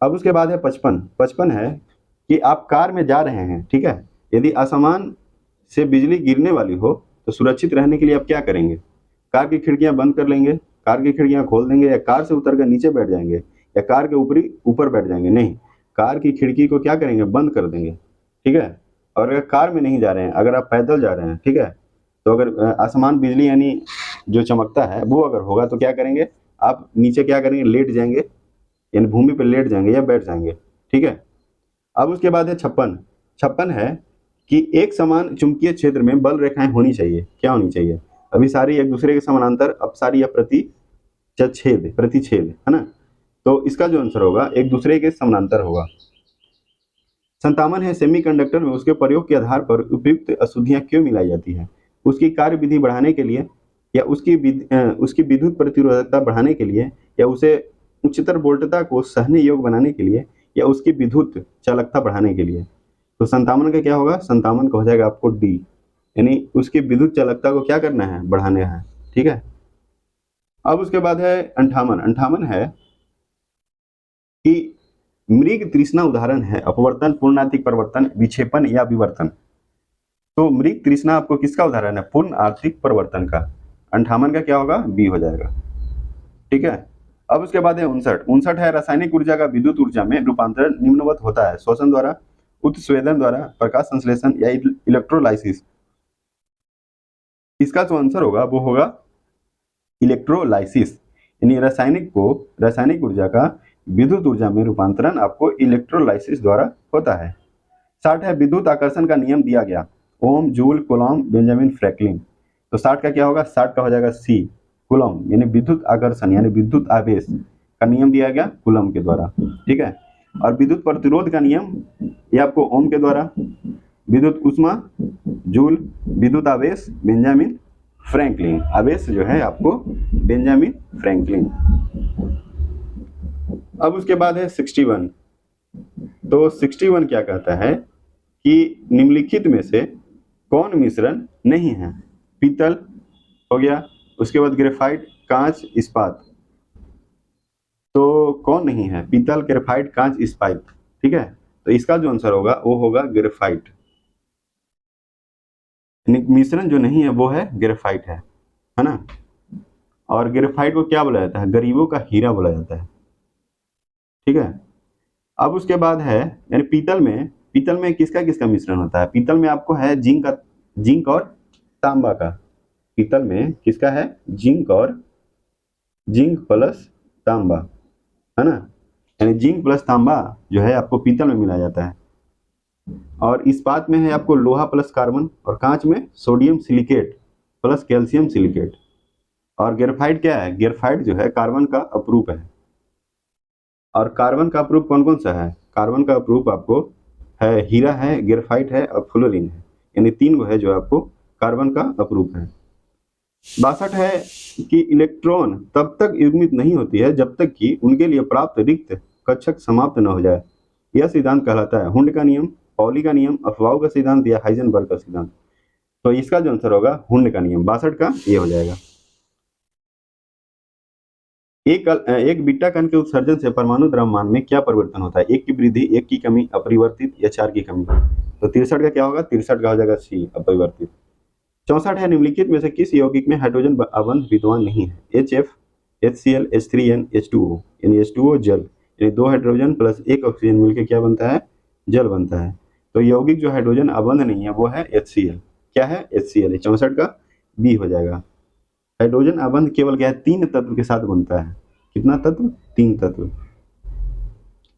अब उसके बाद है 55। 55 है कि आप कार में जा रहे हैं, ठीक है, यदि आसमान से बिजली गिरने वाली हो तो सुरक्षित रहने के लिए आप क्या करेंगे? कार की खिड़कियां बंद कर लेंगे, कार की खिड़कियां खोल देंगे, या कार से उतर कर नीचे बैठ जाएंगे, या कार के ऊपर बैठ जाएंगे? नहीं, कार की खिड़की को क्या करेंगे? बंद कर देंगे। ठीक है। और अगर कार में नहीं जा रहे हैं, अगर आप पैदल जा रहे हैं, ठीक है, तो अगर आसमान बिजली यानी जो चमकता है वो अगर होगा तो क्या करेंगे? आप नीचे क्या करेंगे? लेट जाएंगे, यानी भूमि पर लेट जाएंगे या बैठ जाएंगे। ठीक है। अब उसके बाद है 56। 56 है कि एक समान चुंबकीय क्षेत्र में बल रेखाएं होनी चाहिए। क्या होनी चाहिए? अभी सारी एक दूसरे के समानांतर, अब सारी या प्रतिच्छेद, है ना। तो इसका जो आंसर होगा एक दूसरे के समानांतर होगा। 57 है सेमीकंडक्टर में उसके प्रयोग के आधार पर उपयुक्त अशुद्धियां क्यों मिलाई जाती है? उसकी कार्य विधि बढ़ाने के लिए, या उसकी विद्युत प्रतिरोधकता बढ़ाने के लिए, या उसे उच्चतर वोल्टता को सहने योग्य बनाने के लिए, या उसकी विद्युत चालकता बढ़ाने के लिए। तो 57 का क्या होगा? 57 का हो जाएगा आपको डी, यानी उसकी विद्युत चालकता को क्या करना है? बढ़ाना है। ठीक है। अब उसके बाद है 58। 58 है कि मृग तृष्णा उदाहरण है अपवर्तन, पूर्णार्थिक परिवर्तन, विक्षेपण या विवर्तन। तो मृग तृष्णा आपको किसका उदाहरण है? पूर्ण आर्थिक परिवर्तन का। 58 का क्या होगा? बी हो जाएगा। ठीक है। अब उसके बाद है 59। 59 है रासायनिक ऊर्जा का विद्युत ऊर्जा में रूपांतरण निम्नवत होता है शोषण द्वारा, उत्सवेदन द्वारा, प्रकाश संश्लेषण या इलेक्ट्रोलाइसिस। इसका जो आंसर होगा वो होगा इलेक्ट्रोलाइसिस, यानी रासायनिक ऊर्जा का विद्युत ऊर्जा में रूपांतरण आपको इलेक्ट्रोलाइसिस द्वारा होता है। 60 है विद्युत आकर्षण का नियम दिया गया ओम, जूल, कूलॉम, बेंजामिन फ्रैंकलिन। तो 60 का क्या होगा? 60 का हो जाएगा सी, कूलॉम, यानी विद्युत आकर्षण यानी विद्युत आवेश का नियम दिया गया कूलॉम के द्वारा। ठीक है। और विद्युत प्रतिरोध का नियम ये आपको ओम के द्वारा, विद्युत ऊष्मा, जूल, विद्युत आवेश बेंजामिन फ्रैंकलिन। आवेश जो है आपको बेंजामिन फ्रैंकलिन। अब उसके बाद है 61। तो 61 क्या कहता है कि निम्नलिखित में से कौन मिश्रण नहीं है? पीतल हो गया, उसके बाद ग्रेफाइट, कांच, इस्पात। तो कौन नहीं है? पीतल, ग्रेफाइट, कांच, इस्पात। ठीक है। तो इसका जो आंसर होगा वो होगा ग्रेफाइट। मिश्रण जो नहीं है वो है ग्रेफाइट है ना। और ग्रेफाइट को क्या बोला जाता है? गरीबों का हीरा बोला जाता है। ठीक है। अब उसके बाद है यानी पीतल में किसका किसका मिश्रण होता है? पीतल में आपको है जिंक और तांबा का। पीतल में किसका है? जिंक प्लस तांबा, है ना। यानी जिंक प्लस तांबा जो है आपको पीतल में मिलाया जाता है। और इस्पात में है आपको लोहा प्लस कार्बन, और कांच में sodium silicate plus calcium silicate. और ग्रेफाइट क्या है? ग्रेफाइट जो है कार्बन का अपरूप है। और कार्बन का अपरूप कौन कौन सा है? कार्बन का अपरूप आपको है हीरा है, ग्रेफाइट है और फ्लोरीन है, यानी 3 गो है जो आपको कार्बन का अपरूप है। 62 है कि इलेक्ट्रॉन तब तक युग्मित नहीं होती है जब तक कि उनके लिए प्राप्त रिक्त कक्षक समाप्त न हो जाए। यह सिद्धांत कहलाता है हुंड का नियम, पॉली का नियम, अफवाह का सिद्धांत या हाइजेनबर्ग का सिद्धांत। तो इसका जो आंसर होगा हुंड का नियम, 62 का ये हो जाएगा। एक बीटा कण के उत्सर्जन से परमाणु द्रव्यमान में क्या परिवर्तन होता है? 1 की वृद्धि, 1 की कमी, अपरिवर्तित या 4 की कमी। तो 63 का क्या होगा? 63 का हो जाएगा सी, अपरिवर्तित। 64 है निम्नलिखित में से किस यौगिक में हाइड्रोजन अबंध विद्यमान नहीं है? HF, HCl, H3N, H2O। यानी H2O जल, यानी 2 हाइड्रोजन प्लस 1 ऑक्सीजन मिलकर क्या बनता है? जल बनता है। तो यौगिक जो हाइड्रोजन अबंध नहीं है वो है HCl। क्या है? HCl। 64 का बी हो जाएगा। हाइड्रोजन अबंध केवल क्या है? 3 तत्व के साथ बनता है। कितना तत्व? 3 तत्व।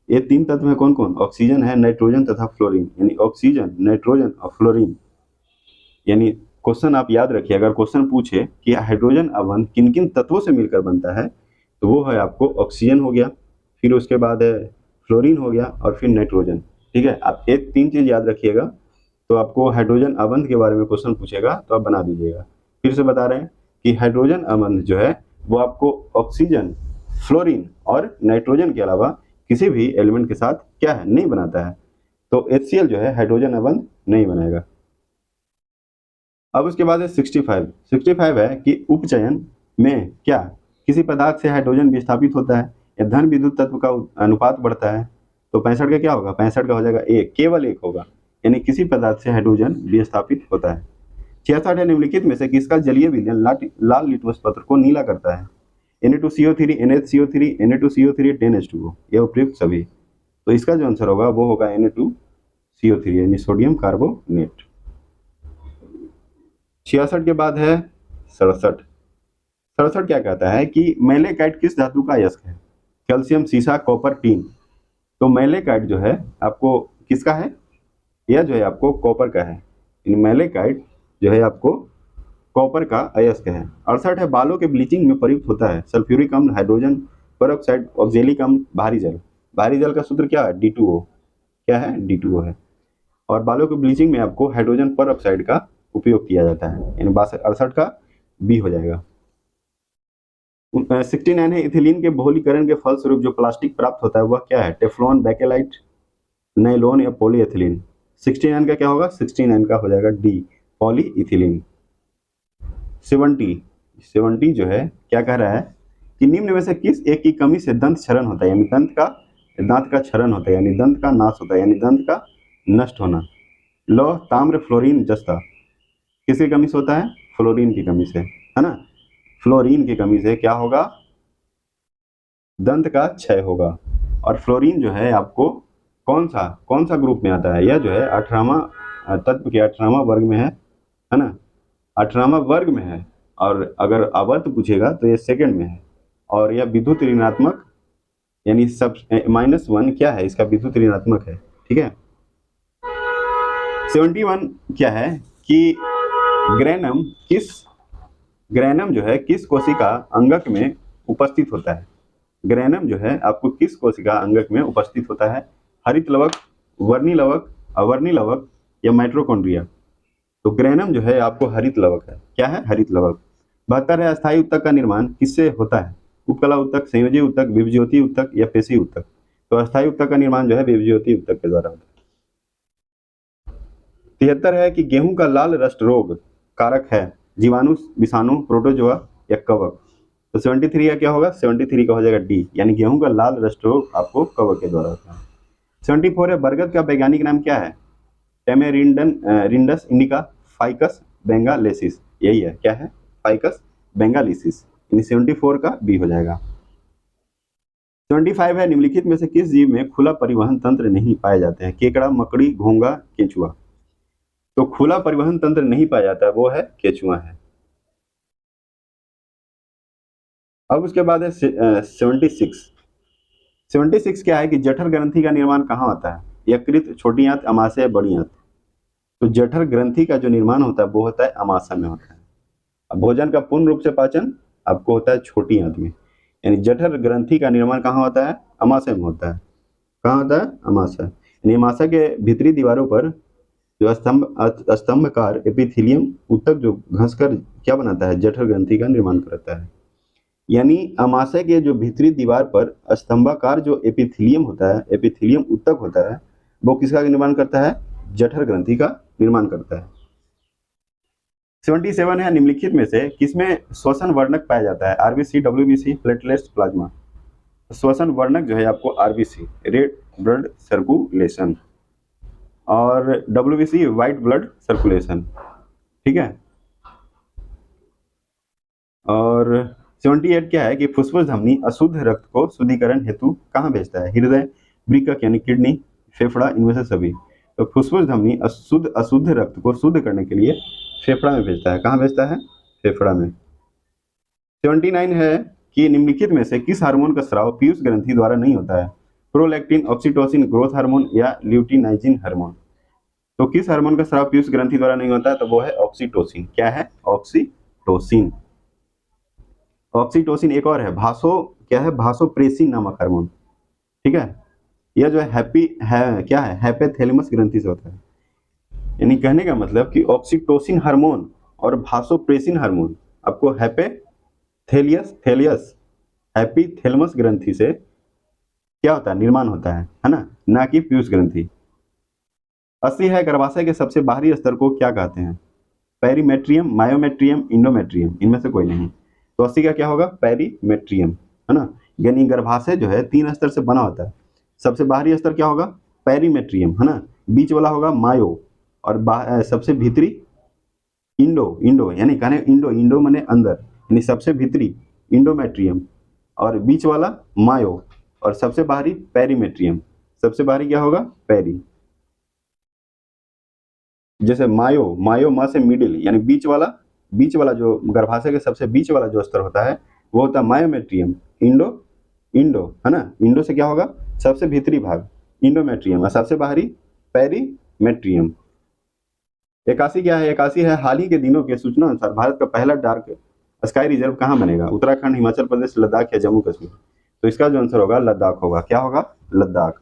ये 3 तत्व है कौन कौन? ऑक्सीजन है, नाइट्रोजन तथा फ्लोरीन। यानी ऑक्सीजन, नाइट्रोजन और फ्लोरीन। यानी क्वेश्चन आप याद रखिए, अगर क्वेश्चन पूछे कि हाइड्रोजन अबंध किन किन तत्वों से मिलकर बनता है, तो वो है आपको ऑक्सीजन हो गया, फिर उसके बाद है फ्लोरीन हो गया और फिर नाइट्रोजन। ठीक है, आप ये 3 चीज याद रखिएगा। तो आपको हाइड्रोजन अबंध के बारे में क्वेश्चन पूछेगा तो आप बना दीजिएगा। फिर से बता रहे हैं कि हाइड्रोजन अबंध जो है वो आपको ऑक्सीजन, फ्लोरीन और नाइट्रोजन के अलावा किसी भी एलिमेंट के साथ क्या है? नहीं बनाता है। तो HCl जो है हाइड्रोजन अबंध नहीं बनाएगा। अब उसके बाद है 65 है कि उपचयन में क्या किसी पदार्थ से हाइड्रोजन विस्थापित होता है या धन विद्युत तत्व का अनुपात बढ़ता है। तो 65 का क्या होगा? 65 का हो जाएगा एक, केवल एक होगा, यानी किसी पदार्थ से हाइड्रोजन विस्थापित होता है। 66 है निम्नलिखित में से किसका जलीय विलयन लाल लिटमस पत्र को नीला करता है? Na2CO3, NH CO3, Na2CO3, 10H2O। यह उपयुक्त सभी। तो इसका जो आंसर होगा वो होगा Na2CO3 यानी सोडियम कार्बोनेट। 66 के बाद है 67 क्या कहता है कि मैलेकाइट किस धातु का अयस्क है? कैल्शियम, सीसा, कॉपर, टीन। तो मैलेकाइट जो है आपको किसका है? यह जो है आपको कॉपर का है। मैलेकाइट जो है आपको कॉपर का अयस्क है। 68 है बालों के ब्लीचिंग में प्रयुक्त होता है सल्फ्यूरिक अम्ल, हाइड्रोजन पेरोक्साइड, ऑक्जेलिक अम्ल, भारी जल। भारी जल का सूत्र क्या है? D2O। क्या है? D2O है। और बालों के ब्लीचिंग में आपको हाइड्रोजन पेरोक्साइड का उपयोग किया जाता है, यानी 68 का बी हो जाएगा। 69 है इथिलीन के बहुलीकरण के फलस्वरूप जो प्लास्टिक प्राप्त होता है वह क्या है? टेफ्लॉन, बैकेलाइट, नायलॉन या पॉलीएथिलीन। 69 का क्या होगा? 69 का हो जाएगा डी, पॉलीइथिलीन। 70 जो है क्या कह रहा है कि निम्न में से किस एक की कमी से दंत क्षरण होता है? यानी दांत का क्षरण होता है, यानी दंत का नाश होता है, यानी दंत का नष्ट होना। लौह, ताम्र, फ्लोरीन, जस्ता। किसकी कमी से होता है? फ्लोरीन की कमी से, है ना। फ्लोरीन की कमी से क्या होगा? दंत का क्षय होगा। और फ्लोरीन जो है आपको कौन सा ग्रुप में आता है? यह जो है 18वां तत्व के 18वां वर्ग में है ना, 18वां वर्ग में है। और अगर आवर्त पूछेगा तो ये सेकंड में है। और यह विद्युत ऋणात्मक यानी सब -1 क्या है? इसका विद्युत ऋणात्मक है। ठीक है। 71 क्या है कि ग्रैनम जो है किस कोशिका अंगक में उपस्थित होता है? ग्रैनम जो है आपको किस कोशिका अंगक में उपस्थित होता है? हरित लवक, वर्णी लवक, अवर्णी लवक या माइटोकॉन्ड्रिया। तो ग्रैनम जो है आपको हरित लवक है। क्या है? हरित लवक। 72 है अस्थायी उत्तक का निर्माण किससे होता है? उपकला उत्तक, संयोजी उत्तक, विभज्योति उत्तक या पेशी उत्तक। तो अस्थायी उत्तक का निर्माण जो है विभज्योति उत्तक के द्वारा होता है। 73 है कि गेहूं का लाल रस्ट रोग कारक है जीवाणु, विषाणु, प्रोटोजोआ या कवक। तो 73 का क्या होगा? 73 का हो जाएगा डी, यानी गेहूं का लाल रस्ट रोग आपको कवक के द्वारा होता है। 74 है बरगद का वैज्ञानिक नाम क्या है? टेमेरिंडस इंडिका, फाइकस बेंगालेसिस। यही है। क्या है? फाइकस बेंगालेसिस। यानी 74 का बी हो जाएगा। 75 है निम्नलिखित में से किस जीव में खुला परिवहन तंत्र नहीं पाए जाते हैं? केकड़ा, मकड़ी, घोंगा, केंचुआ। तो खुला परिवहन तंत्र नहीं पाया जाता है वो है केंचुआ है। अब उसके बाद है 76 क्या है कि जठर ग्रंथि का निर्माण कहाँ होता है? यकृत, छोटी आंत, अमाशय, बड़ी आंत। तो जठर ग्रंथि का जो निर्माण होता है वो होता है अमाशय में होता है। अब भोजन का पूर्ण रूप से पाचन आपको होता है छोटी आंत में, यानी जठर ग्रंथि का निर्माण कहाँ होता है? अमाशय में होता है। कहाँ होता है? अमाशय। यानी अमाशय के भीतरी दीवारों पर जो स्तंभकार एपिथेलियम उत्तक जो घसकर क्या बनाता है? जठर ग्रंथि का निर्माण करता है। यानी अमाशय के जो भीतरी दीवार पर स्तंभाकार जो एपिथेलियम होता है, एपिथेलियम ऊतक होता है, वो किसका निर्माण करता है? जठर ग्रंथि का निर्माण करता है। 77 है, निम्नलिखित में से किसमें श्वसन वर्णक पाया जाता है? RBC, WBC, platelets, plasma. श्वसन वर्णक जो है आपको आरबीसी, रेड ब्लड सर्कुलेशन, और डब्ल्यूबीसी व्हाइट ब्लड सर्कुलेशन, ठीक है। और 78 क्या है कि फुस्फुस धमनी अशुद्ध रक्त को शुद्धिकरण हेतु कहाँ भेजता है? हृदय, वृक्क यानी किडनी, फेफड़ा, इनमें से सभी। तो फुस्फुस धमनी अशुद्ध रक्त को शुद्ध करने के लिए फेफड़ा में भेजता है। कहाँ भेजता है? फेफड़ा में। 79 है कि निम्नलिखित में से किस हार्मोन का स्राव पीयूष ग्रंथि द्वारा नहीं होता है? प्रोलैक्टिन, ऑक्सीटोसिन, ग्रोथ हार्मोन या ल्यूटिनाइजिन हार्मोन। तो किस हार्मोन का स्राव पीयूष ग्रंथि द्वारा नहीं होता है? तो वो है ऑक्सीटोसिन। क्या है? ऑक्सीटोसिन। ऑक्सीटोसिन एक और है, क्या है? भासोप्रेसिन नामक हार्मोन, ठीक है। यह जो है क्या है? हैपेथैलेमस ग्रंथि से होता है। यानी कहने का मतलब कि ऑक्सीटोसिन हार्मोन और भासोप्रेसिन हार्मोन आपको हैप्पीथैलेमस ग्रंथि से क्या होता है? निर्माण होता है ना कि पीयूष ग्रंथि। 80 है, गर्भाशय के सबसे बाहरी स्तर को क्या कहते हैं? पेरीमेट्रियम, मायोमेट्रियम, इंडोमेट्रियम, इनमें से कोई नहीं। तो 80 का क्या होगा? पेरीमेट्रियम, है ना। यानी गर्भाशय जो है 3 स्तर से बना होता है। सबसे बाहरी स्तर क्या होगा? पेरीमेट्रियम, है ना। बीच वाला होगा मायो, और सबसे भीतरी इंडो यानी कहने इंडो माने अंदर, यानी सबसे भीतरी इंडोमेट्रियम, और बीच वाला मायो, और सबसे बाहरी पेरीमेट्रियम। सबसे बाहरी क्या होगा? पेरी। जैसे मायो मा से मिडिल, यानी बीच वाला जो गर्भाशय के सबसे बीच वाला जो स्तर होता है वो होता है मायोमेट्रियम। इंडो है ना। इंडो से क्या होगा? सबसे भीतरी भाग इंडोमेट्रियम, और सबसे बाहरी पेरीमेट्रियम। 81 क्या है? 81 है, हाल ही के दिनों के सूचना अनुसार भारत का पहला डार्क स्काई रिजर्व कहाँ बनेगा? उत्तराखंड, हिमाचल प्रदेश, लद्दाख या जम्मू कश्मीर। तो इसका जो आंसर होगा लद्दाख होगा। क्या होगा? लद्दाख।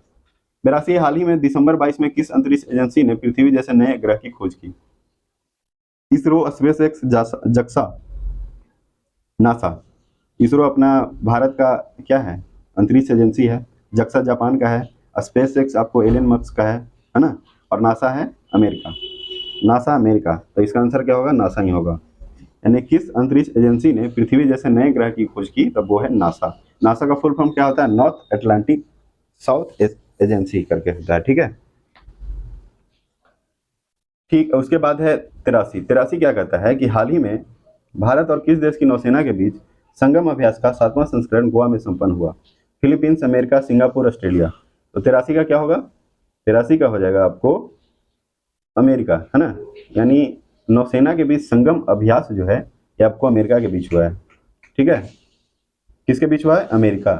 82 हाल ही में दिसंबर 22 में किस अंतरिक्ष एजेंसी ने पृथ्वी जैसे नए ग्रह की खोज की? ISRO, SpaceX, JAXA, NASA. ISRO अपना भारत का क्या है? अंतरिक्ष एजेंसी है। जक्सा जापान का है, स्पेस एक्स आपको एलन मस्क का है ना, और नासा है अमेरिका। नासा अमेरिका, तो इसका आंसर क्या होगा? नासा ही होगा। यानी किस अंतरिक्ष एजेंसी ने पृथ्वी जैसे नए ग्रह की खोज की? तब वो है नासा। नासा का फुल फॉर्म क्या होता है? नॉर्थ अटलांटिक साउथ एजेंसी करके होता है, ठीक है। ठीक, उसके बाद है 83 क्या कहता है कि हाल ही में भारत और किस देश की नौसेना के बीच संगम अभ्यास का 7वां संस्करण गोवा में संपन्न हुआ? Philippines, America, Singapore, Australia. तो 83 का क्या होगा? 83 का हो जाएगा आपको अमेरिका, है ना। यानी नौसेना के बीच संगम अभ्यास जो है ये आपको अमेरिका के बीच हुआ है, ठीक है। किसके बीच हुआ है? अमेरिका।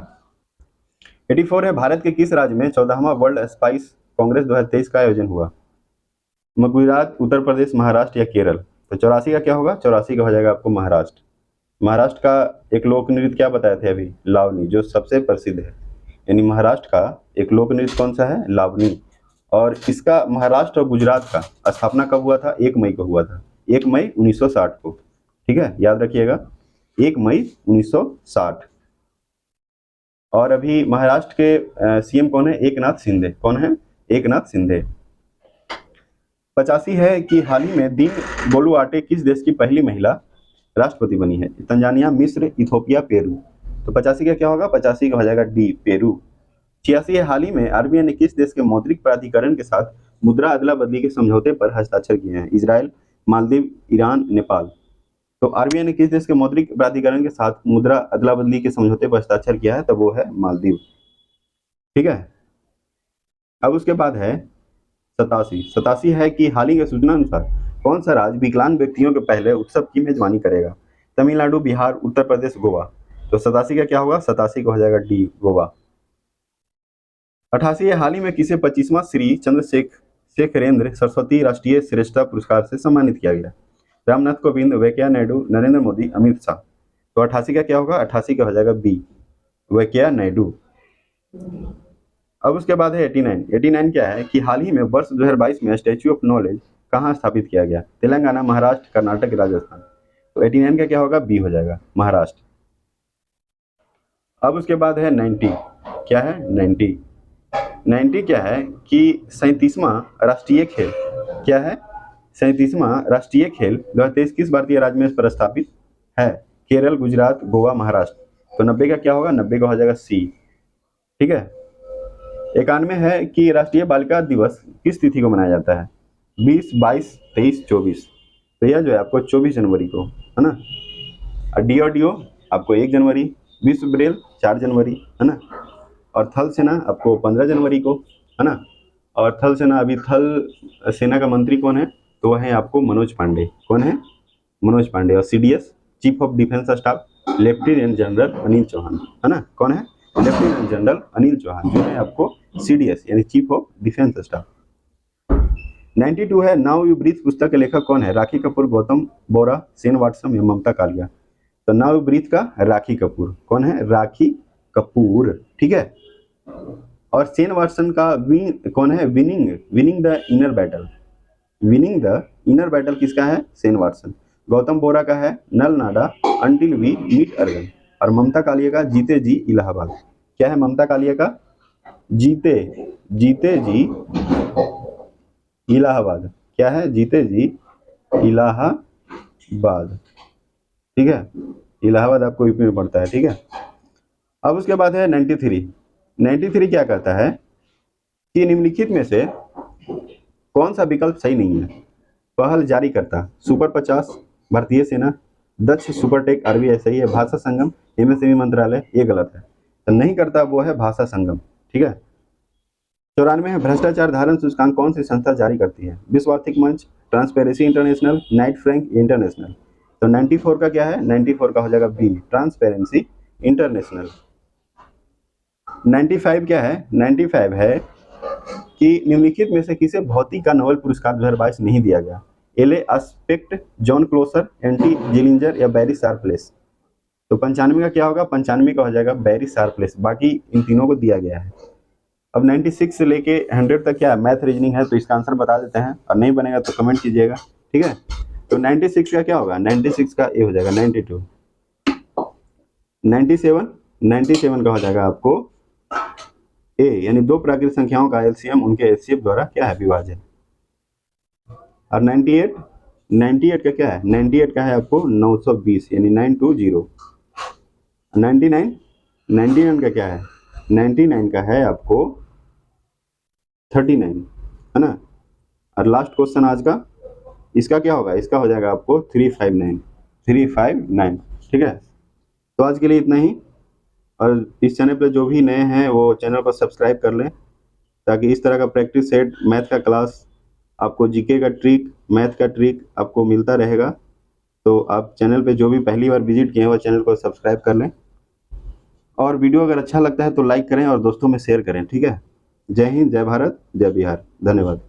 84 है, भारत के किस राज्य में 14वां वर्ल्ड स्पाइस कांग्रेस 2023 का आयोजन हुआ? गुजरात, उत्तर प्रदेश, महाराष्ट्र या केरल। तो 84 का क्या होगा? 84 का हो जाएगा आपको महाराष्ट्र। महाराष्ट्र का एक लोक नृत्य क्या बताए थे अभी? लावनी, जो सबसे प्रसिद्ध है। यानी महाराष्ट्र का एक लोक नृत्य कौन सा है? लावनी। और इसका महाराष्ट्र और गुजरात का स्थापना कब हुआ था? 1 मई को हुआ था, 1 मई 1960 को, ठीक है, याद रखिएगा, 1 मई 1960। और अभी महाराष्ट्र के सीएम कौन है? एकनाथ शिंदे। कौन है? एकनाथ शिंदे। 85 है कि हाल ही में दीन बोलुआटे किस देश की पहली महिला राष्ट्रपति बनी है? तंजानिया, मिस्र, इथोपिया, पेरू। तो 85 का क्या होगा? 85 का हो जाएगा डी, पेरू। 86 है, हाल ही में आरबीआई ने किस देश के मौद्रिक प्राधिकरण के साथ मुद्रा अदला बदली के समझौते पर हस्ताक्षर किए हैं? Israel, Maldives, Iran, Nepal. तो आरबीआई ने किस देश के मौद्रिक प्राधिकरण के साथ मुद्रा अदला बदली के समझौते पर हस्ताक्षर किया है? तब वो है मालदीव, ठीक है। अब उसके बाद है 87 है कि हाल ही के सूचना अनुसार कौन सा राज्य विकलांग व्यक्तियों के पहले उत्सव की मेजबानी करेगा? तमिलनाडु, बिहार, उत्तर प्रदेश, गोवा। तो 87 का क्या होगा? 87 का हो जाएगा डी, गोवा। 88 है, हाल ही में किसे 25वां श्री चंद्रशेखरेंद्र सरस्वती राष्ट्रीय श्रेष्ठता पुरस्कार से सम्मानित किया गया? रामनाथ कोविंद, वेंकैया नायडू, नरेंद्र मोदी, अमित शाह। तो 88 का क्या होगा? 88 का हो जाएगा बी, वेंकैया नायडू। अब उसके बाद है 89 क्या है कि हाल ही में वर्ष 2022 में स्टैच्यू ऑफ नॉलेज कहाँ स्थापित किया गया? तेलंगाना, महाराष्ट्र, कर्नाटक, राजस्थान। तो 89 का क्या होगा? बी हो जाएगा, महाराष्ट्र। अब उसके बाद है 90। क्या है 90? 90 क्या है कि 37वां राष्ट्रीय खेल। क्या है? 37वां राष्ट्रीय खेल 2023 किस भारतीय राज्य में प्रस्तावित है? केरल, गुजरात, गोवा, महाराष्ट्र। तो 90 का क्या होगा? 90 का हो जाएगा सी। ठीक है। 91 है कि राष्ट्रीय बालिका दिवस किस तिथि को मनाया जाता है? 20, 22, 23, 24। तो यह जो है आपको 24 जनवरी को, है ना। और डीओ आपको 1 जनवरी, विश्व ब्रेल 4 जनवरी, है ना। और थल सेना आपको 15 जनवरी को, है ना। और थल सेना, अभी थल सेना का मंत्री कौन है? तो वह है आपको मनोज पांडे। कौन है? मनोज पांडे। और CDS chief of defence staff lieutenant general Anil Chauhan, है ना। कौन है? लेफ्टिनेंट जनरल अनिल चौहान, जो है आपको सीडीएस यानी चीफ ऑफ डिफेंस स्टाफ। 92 है नाउ यू ब्रीथ पुस्तक के लेखक कौन है? राखी कपूर, गौतम बोरा, सेन वाटसन या ममता कालिया। तो नाउ यू ब्रीथ का राखी कपूर। कौन है? राखी कपूर। ठीक है। और सेन वाटसन का कौन है? Winning the inner battle. Winning the inner battle किसका है? सेन वाटसन। गौतम बोरा का है नल नाडा अंटिल वी मीट अर्गन। और ममता कालिया का जीते जी इलाहाबाद। क्या है ममता कालिया का? जीते जी इलाहाबाद। क्या है? जीते जी इलाहाबाद। ठीक है। इलाहाबाद आपको यूपी में पड़ता है। ठीक है। अब उसके बाद है 93। 93 क्या कहता है कि निम्नलिखित में से कौन सा विकल्प सही नहीं है? पहल जारी करता सुपर 50, भारतीय सेना, दक्ष सुपरटेक आरबीआई सही है, भाषा संगम, एमएसएमई मंत्रालय, ये गलत है। तो नहीं करता वो है भाषा संगम। ठीक है। 94 है भ्रष्टाचार धारण सूचकांक कौन सी संस्था जारी करती है? विश्व आर्थिक मंच, transparency international, Knight Frank international. तो 94 का क्या है? 94 का हो जाएगा बी, ट्रांसपेरेंसी इंटरनेशनल। 95 क्या है? 95 है कि निम्नलिखित में से किसे भौतिक का नोबेल पुरस्कार 2022 नहीं दिया गया? एले एस्पेक्ट, जॉन क्लोसर, एंटी जिलिंजर या बैरी शार्पलेस। तो 95 का क्या होगा? 95 का हो जाएगा बैरी शार्पलेस। बाकी इन तीनों को दिया गया है। अब 96 से लेके 100 तक क्या है? मैथ रीजनिंग है, तो इसका आंसर बता देते हैं, और नहीं बनेगा तो कमेंट कीजिएगा। ठीक है। तो 96 का क्या होगा? 96 का ए हो जाएगा 92। 97 का हो जाएगा आपको ए, यानी दो प्राकृतिक संख्याओं का एलसीएम उनके एचसीएफ द्वारा क्या है? विभाजन। और 98 का क्या है? 98 का है आपको 920 यानी 920। 99 का क्या है? 99 का है आपको 39, है ना। और लास्ट क्वेश्चन आज का, इसका क्या होगा? इसका हो जाएगा आपको 359। ठीक है। तो आज के लिए इतना ही। और इस चैनल पे जो भी नए हैं वो चैनल को सब्सक्राइब कर लें, ताकि इस तरह का प्रैक्टिस सेट, मैथ का क्लास, आपको जीके का ट्रिक, मैथ का ट्रिक आपको मिलता रहेगा। तो आप चैनल पे जो भी पहली बार विजिट किए हैं वो चैनल को सब्सक्राइब कर लें। और वीडियो अगर अच्छा लगता है तो लाइक करें और दोस्तों में शेयर करें। ठीक है। जय हिंद, जय भारत, जय बिहार। धन्यवाद।